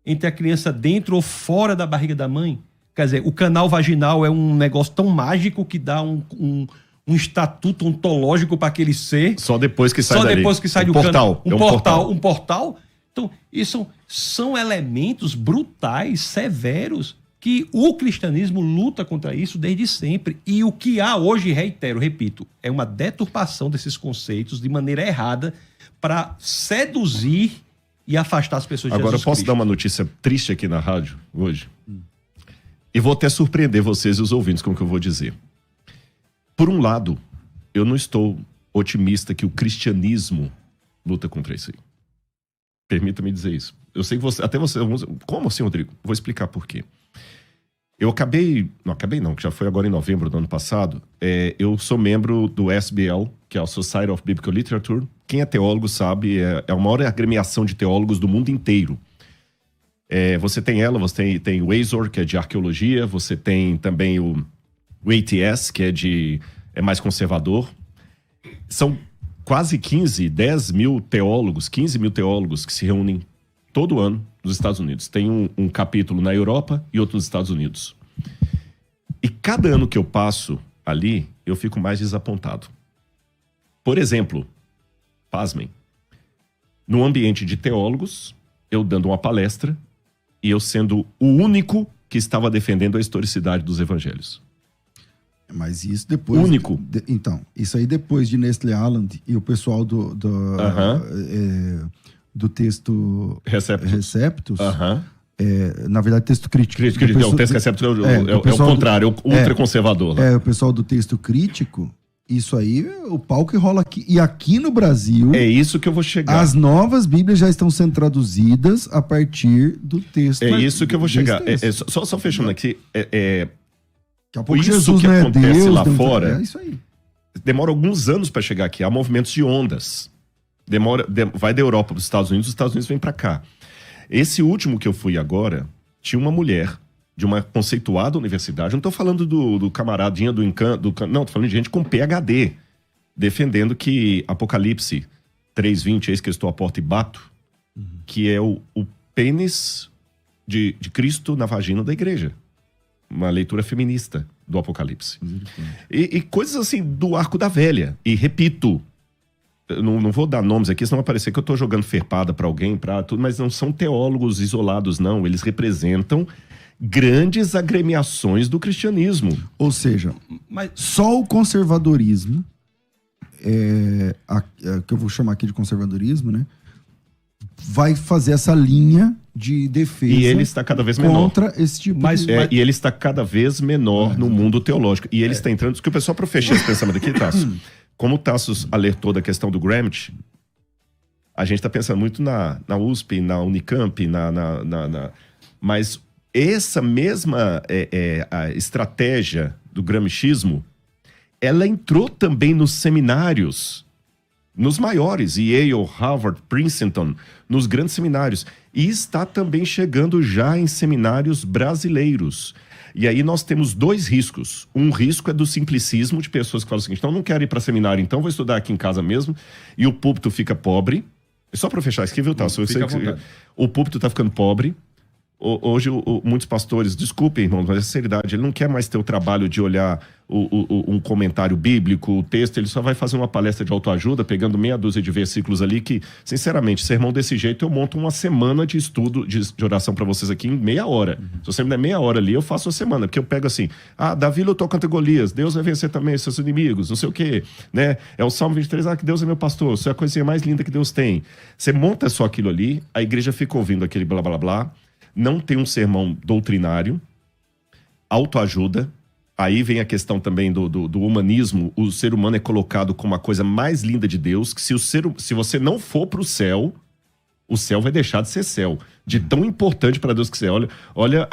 S3: entre a criança dentro ou fora da barriga da mãe? Quer dizer, o canal vaginal é um negócio tão mágico que dá um estatuto ontológico para aquele ser.
S2: Só depois que sai
S3: Só
S2: dali.
S3: depois que sai do
S2: portal.
S3: canal. Um portal. Então, isso são elementos brutais, severos, que o cristianismo luta contra isso desde sempre. E o que há hoje, repito, é uma deturpação desses conceitos de maneira errada para seduzir e afastar as pessoas de
S2: Agora,
S3: Jesus
S2: posso
S3: Cristo.
S2: dar uma notícia triste aqui na rádio hoje? E vou até surpreender vocês e os ouvintes com o que eu vou dizer. Por um lado, eu não estou otimista que o cristianismo luta contra isso aí. Permita-me dizer isso. Eu sei que você... Como assim, Rodrigo? Vou explicar por quê. Eu acabei... Não, que já foi agora em novembro do ano passado. Eu sou membro do SBL, que é a Society of Biblical Literature. Quem é teólogo sabe, é a maior agremiação de teólogos do mundo inteiro. Você tem ela, você tem o Azor, que é de arqueologia, você tem também o ATS, que é mais conservador. São quase 10 mil teólogos, 15 mil teólogos que se reúnem todo ano nos Estados Unidos. Tem um capítulo na Europa e outro nos Estados Unidos. E cada ano que eu passo ali, eu fico mais desapontado. Por exemplo, pasmem, no ambiente de teólogos, eu dando uma palestra e eu sendo o único que estava defendendo a historicidade dos evangelhos.
S1: Mas isso depois...
S2: Único.
S1: Então, isso aí depois de Nestle Aland e o pessoal do texto Receptus, na verdade, texto crítico.
S2: O texto Receptus é o contrário, o ultraconservador.
S1: O pessoal do texto crítico, isso aí, o pau que rola aqui. E aqui no Brasil...
S2: É isso que eu vou chegar.
S1: As novas Bíblias já estão sendo traduzidas a partir do texto.
S2: É isso que eu vou chegar. Só fechando aqui,
S1: Daqui a pouco
S2: isso
S1: Jesus
S2: que
S1: não é
S2: acontece
S1: Deus,
S2: lá
S1: Deus,
S2: fora,
S1: é isso aí.
S2: demora alguns anos para chegar aqui. Há movimentos de ondas. Vai da Europa para os Estados Unidos vem para cá. Esse último que eu fui agora, tinha uma mulher de uma conceituada universidade, não estou falando do camaradinha do encanto, não, estou falando de gente com PhD, defendendo que Apocalipse 3:20, eis que eu estou à porta e bato, que é o pênis de Cristo na vagina da igreja. Uma leitura feminista do Apocalipse. E coisas assim do arco da velha. E repito, eu não vou dar nomes aqui, senão vai parecer que eu estou jogando ferpada para alguém, para tudo, mas não são teólogos isolados, não. Eles representam grandes agremiações do cristianismo.
S1: Ou seja, só o conservadorismo, que eu vou chamar aqui de conservadorismo, né? Vai fazer essa linha de defesa.
S2: E ele está cada vez menor.
S1: Contra esse tipo de...
S2: E ele está cada vez menor no mundo teológico. E ele está entrando... Que o pessoal, para fechar esse pensamento aqui, Tasso, como o Tasso alertou da questão do Gramsci, a gente está pensando muito na USP, na Unicamp, mas essa mesma a estratégia do gramscismo, ela entrou também nos seminários, nos maiores, Yale, Harvard, Princeton, nos grandes seminários. E está também chegando já em seminários brasileiros. E aí nós temos dois riscos. Um risco é do simplicismo, de pessoas que falam o seguinte: então não quero ir para seminário, então vou estudar aqui em casa mesmo, e o púlpito fica pobre. Só para fechar isso aqui, viu, Tasso? O púlpito está ficando pobre, hoje muitos pastores, desculpem, irmão, mas é seriedade, ele não quer mais ter o trabalho de olhar um comentário bíblico, o texto, ele só vai fazer uma palestra de autoajuda, pegando meia dúzia de versículos ali que, sinceramente, sermão desse jeito, eu monto uma semana de estudo, de oração para vocês aqui em meia hora. Se você me der meia hora ali, eu faço uma semana, porque eu pego assim, Davi lutou contra Golias, Deus vai vencer também os seus inimigos, não sei o quê, né? É o Salmo 23, que Deus é meu pastor, isso é a coisinha mais linda que Deus tem. Você monta só aquilo ali, a igreja fica ouvindo aquele blá, blá, blá, não tem um sermão doutrinário, autoajuda. Aí vem a questão também do humanismo. O ser humano é colocado como a coisa mais linda de Deus, que se você não for para o céu vai deixar de ser céu. De tão importante para Deus que você é. Olha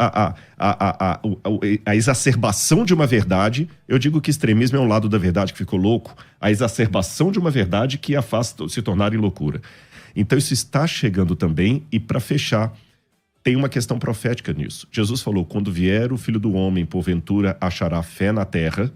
S2: a exacerbação de uma verdade. Eu digo que extremismo é um lado da verdade que ficou louco. A exacerbação de uma verdade que a faz se tornar em loucura. Então isso está chegando também. E para fechar, tem uma questão profética nisso. Jesus falou, quando vier o Filho do Homem, porventura achará fé na terra.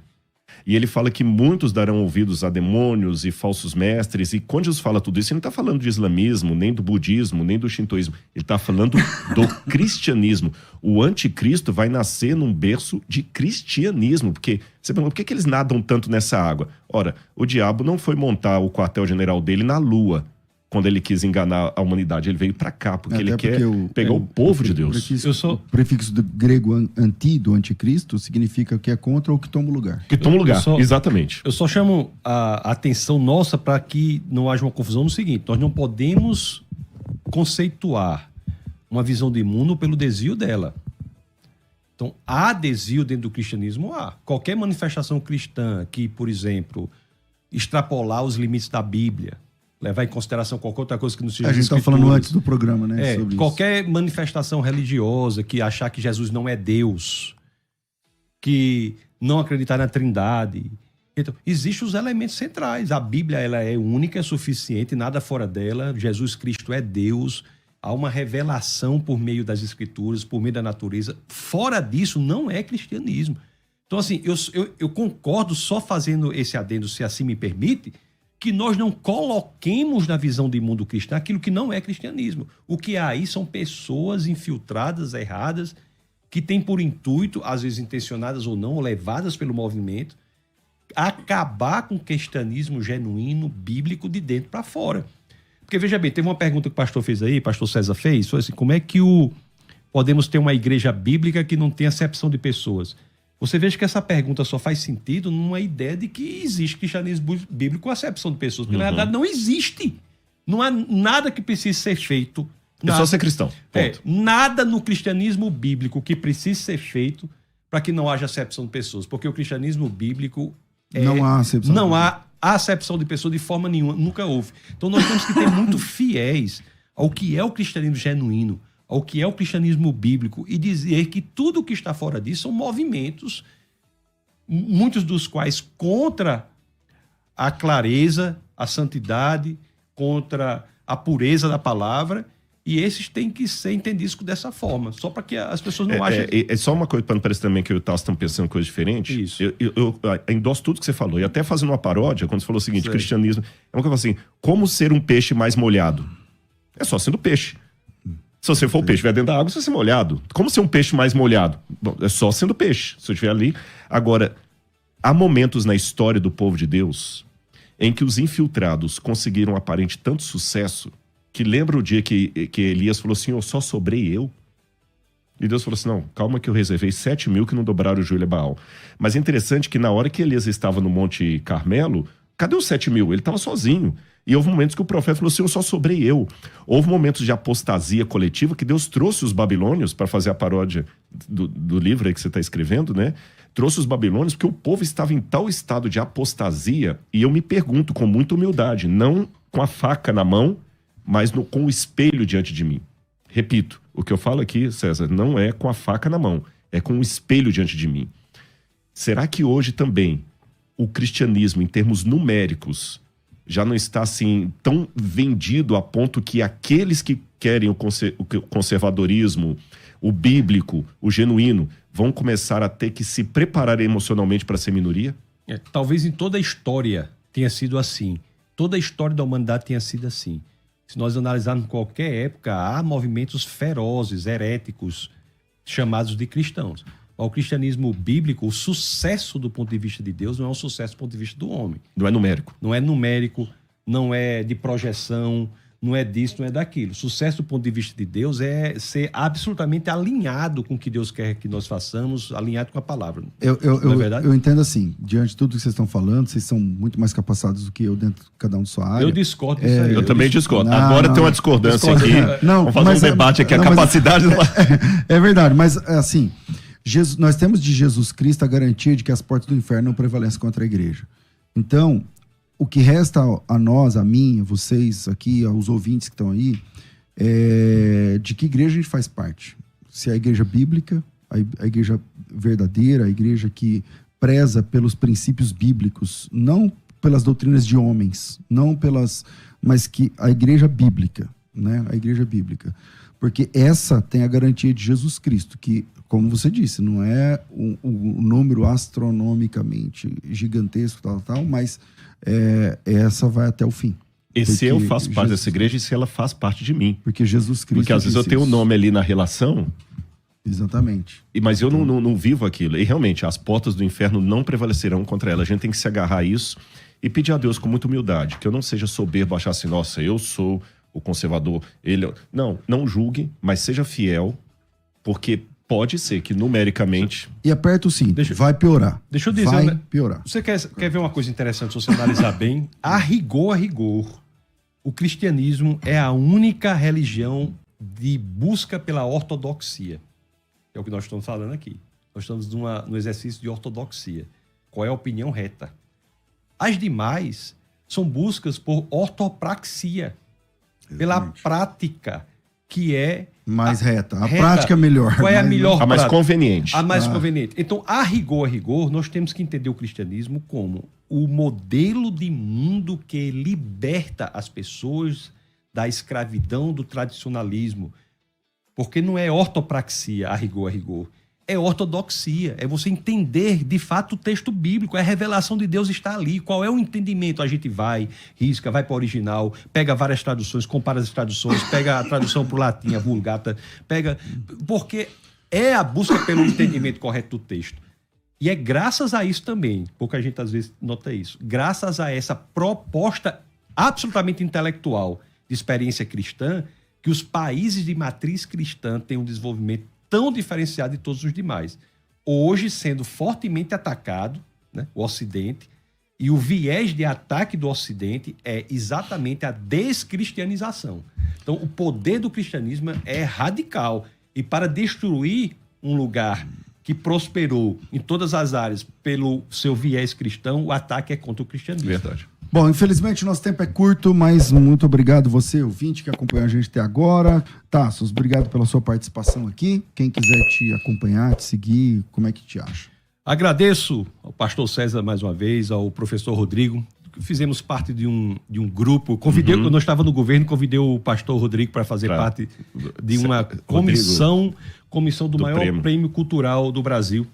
S2: E ele fala que muitos darão ouvidos a demônios e falsos mestres. E quando Jesus fala tudo isso, ele não está falando de islamismo, nem do budismo, nem do shintoísmo. Ele está falando do cristianismo. O anticristo vai nascer num berço de cristianismo. Porque você pergunta, por que eles nadam tanto nessa água? Ora, o diabo não foi montar o quartel-general dele na Lua, quando ele quis enganar a humanidade. Ele veio para cá, porque ele quer pegar o povo de Deus.
S1: O prefixo do grego anti, do anticristo, significa que é contra ou que toma o lugar.
S2: Que toma o lugar, exatamente.
S3: Eu só chamo a atenção nossa para que não haja uma confusão no seguinte: nós não podemos conceituar uma visão do mundo pelo desvio dela. Então, há desvio dentro do cristianismo? Há. Qualquer manifestação cristã que, por exemplo, extrapolar os limites da Bíblia, levar em consideração qualquer outra coisa que não seja...
S1: A gente estava falando antes do programa, né?
S3: Sobre qualquer isso. Manifestação religiosa que achar que Jesus não é Deus, que não acreditar na Trindade. Então, existem os elementos centrais. A Bíblia ela é única, é suficiente, nada fora dela. Jesus Cristo é Deus. Há uma revelação por meio das Escrituras, por meio da natureza. Fora disso, não é cristianismo. Então, assim, eu concordo, só fazendo esse adendo, se assim me permite, que nós não coloquemos na visão de mundo cristão aquilo que não é cristianismo. O que há aí são pessoas infiltradas, erradas, que têm por intuito, às vezes intencionadas ou não, levadas pelo movimento, acabar com o cristianismo genuíno, bíblico, de dentro para fora. Porque, veja bem, teve uma pergunta que o pastor fez aí, o pastor César fez, foi assim, como é que podemos ter uma igreja bíblica que não tem acepção de pessoas? Você veja que essa pergunta só faz sentido numa ideia de que existe cristianismo bíblico com acepção de pessoas, porque na verdade não existe. Não há nada que precise ser feito.
S2: É só ser cristão.
S3: Nada no cristianismo bíblico que precise ser feito para que não haja acepção de pessoas, porque o cristianismo bíblico
S1: não há acepção.
S3: Não há acepção de pessoas de forma nenhuma, nunca houve. Então nós temos que ter muito fiéis ao que é o cristianismo genuíno, ao que é o cristianismo bíblico, e dizer que tudo que está fora disso são movimentos, muitos dos quais contra a clareza, a santidade, contra a pureza da palavra, e esses têm que ser entendidos dessa forma, só para que as pessoas não achem...
S2: É só uma coisa, para não parecer também que eu e o Tasso estão pensando coisa diferente.
S3: Isso.
S2: Eu endosso tudo que você falou, e até fazendo uma paródia, quando você falou o seguinte, cristianismo, é uma coisa assim, como ser um peixe mais molhado? É só sendo peixe. Se você for o peixe, estiver dentro da água, você vai ser molhado. Como ser um peixe mais molhado? Bom, é só sendo peixe, se eu estiver ali. Agora, há momentos na história do povo de Deus em que os infiltrados conseguiram aparente tanto sucesso que lembra o dia que Elias falou assim, só sobrei eu? E Deus falou assim, não, calma que eu reservei 7.000 que não dobraram o joelho a Baal. Mas é interessante que na hora que Elias estava no Monte Carmelo, cadê os 7.000? Ele estava sozinho. E houve momentos que o profeta falou assim, só sobrei eu. Houve momentos de apostasia coletiva que Deus trouxe os babilônios, para fazer a paródia do livro aí que você está escrevendo, né? Trouxe os babilônios porque o povo estava em tal estado de apostasia, e eu me pergunto com muita humildade, não com a faca na mão, mas com o espelho diante de mim. Repito, o que eu falo aqui, César, não é com a faca na mão, é com o espelho diante de mim. Será que hoje também o cristianismo, em termos numéricos, já não está assim tão vendido a ponto que aqueles que querem o conservadorismo, o bíblico, o genuíno, vão começar a ter que se preparar emocionalmente para ser minoria?
S3: Talvez em toda a história tenha sido assim. Toda a história da humanidade tenha sido assim. Se nós analisarmos qualquer época, há movimentos ferozes, heréticos, chamados de cristãos. O cristianismo bíblico, o sucesso do ponto de vista de Deus não é um sucesso do ponto de vista do homem.
S2: Não é numérico.
S3: Não é numérico, não é de projeção, não é disso, não é daquilo. Sucesso do ponto de vista de Deus é ser absolutamente alinhado com o que Deus quer que nós façamos, alinhado com a palavra. Não é verdade?
S1: Eu entendo assim, diante de tudo que vocês estão falando, vocês são muito mais capacitados do que eu dentro de cada um de sua área.
S3: Eu discordo disso aí.
S2: Eu também discordo. Agora tem uma discordância aqui.
S1: Não,
S2: vamos fazer um debate aqui, a capacidade...
S1: É verdade, mas assim, nós temos de Jesus Cristo a garantia de que as portas do inferno não prevalecem contra a igreja. Então, o que resta a nós, a mim, a vocês aqui, aos ouvintes que estão aí, é de que igreja a gente faz parte. Se é a igreja bíblica, a igreja verdadeira, a igreja que preza pelos princípios bíblicos, não pelas doutrinas de homens, mas que a igreja bíblica, né? A igreja bíblica. Porque essa tem a garantia de Jesus Cristo, que, como você disse, não é um número astronomicamente gigantesco, tal, mas essa vai até o fim.
S2: E se eu faço parte dessa igreja e se ela faz parte de mim.
S1: Porque Jesus Cristo...
S2: Porque às vezes eu tenho um nome ali na relação...
S1: Exatamente.
S2: Mas eu não vivo aquilo. E realmente, as portas do inferno não prevalecerão contra ela. A gente tem que se agarrar a isso e pedir a Deus com muita humildade. Que eu não seja soberbo, achar assim, nossa, eu sou o conservador. Não julgue, mas seja fiel, porque pode ser que numericamente...
S1: E aperta o cinto, vai piorar.
S3: Deixa eu dizer...
S1: Vai piorar.
S3: Você quer ver uma coisa interessante, se você analisar bem? A rigor, o cristianismo é a única religião de busca pela ortodoxia. É o que nós estamos falando aqui. Nós estamos no exercício de ortodoxia. Qual é a opinião reta? As demais são buscas por ortopraxia. Pela prática, que é...
S1: Mais reta. A prática é melhor.
S3: Qual é a melhor
S2: a mais conveniente.
S3: A mais conveniente. Então, a rigor, nós temos que entender o cristianismo como o modelo de mundo que liberta as pessoas da escravidão, do tradicionalismo. Porque não é ortopraxia, a rigor. É ortodoxia. É você entender, de fato, o texto bíblico. A revelação de Deus está ali. Qual é o entendimento? A gente risca, vai para o original, pega várias traduções, compara as traduções, pega a tradução para o latim, a Vulgata, porque é a busca pelo entendimento correto do texto. E é graças a isso também, pouca gente às vezes nota isso, graças a essa proposta absolutamente intelectual de experiência cristã, que os países de matriz cristã têm um desenvolvimento tão diferenciado de todos os demais. Hoje, sendo fortemente atacado, né, o Ocidente, e o viés de ataque do Ocidente é exatamente a descristianização. Então, o poder do cristianismo é radical. E para destruir um lugar que prosperou em todas as áreas pelo seu viés cristão, o ataque é contra o cristianismo.
S2: Verdade.
S1: Bom, infelizmente o nosso tempo é curto, mas muito obrigado você, ouvinte, que acompanhou a gente até agora. Tassos, obrigado pela sua participação aqui. Quem quiser te acompanhar, te seguir, como é que te acha?
S3: Agradeço ao pastor César mais uma vez, ao professor Rodrigo. Fizemos parte de um grupo. Convidei, quando eu estava no governo, convidei o pastor Rodrigo para fazer parte de uma comissão do maior prêmio cultural do Brasil.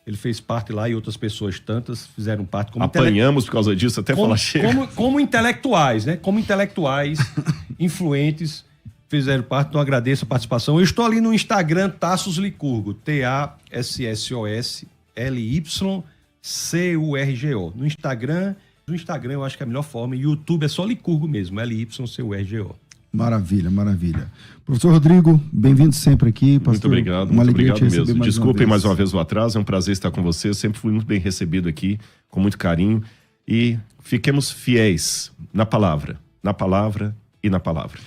S3: Ele fez parte lá e outras pessoas tantas fizeram parte.
S2: Apanhamos por causa disso, até falar chega.
S3: Como intelectuais, né? Como intelectuais influentes fizeram parte, então agradeço a participação. Eu estou ali no Instagram, Tassos Licurgo, TASSOSLYCURGO. No Instagram eu acho que é a melhor forma. YouTube é só Licurgo mesmo, LYCURGO.
S1: Maravilha. Professor Rodrigo, bem-vindo sempre aqui. Pastor,
S2: muito obrigado,
S1: uma
S2: muito
S1: alegria
S2: obrigado
S1: te
S2: mesmo. Desculpem
S1: mais
S2: uma vez o atraso, é um prazer estar com você. Eu sempre fui muito bem recebido aqui, com muito carinho. E fiquemos fiéis na palavra e na palavra.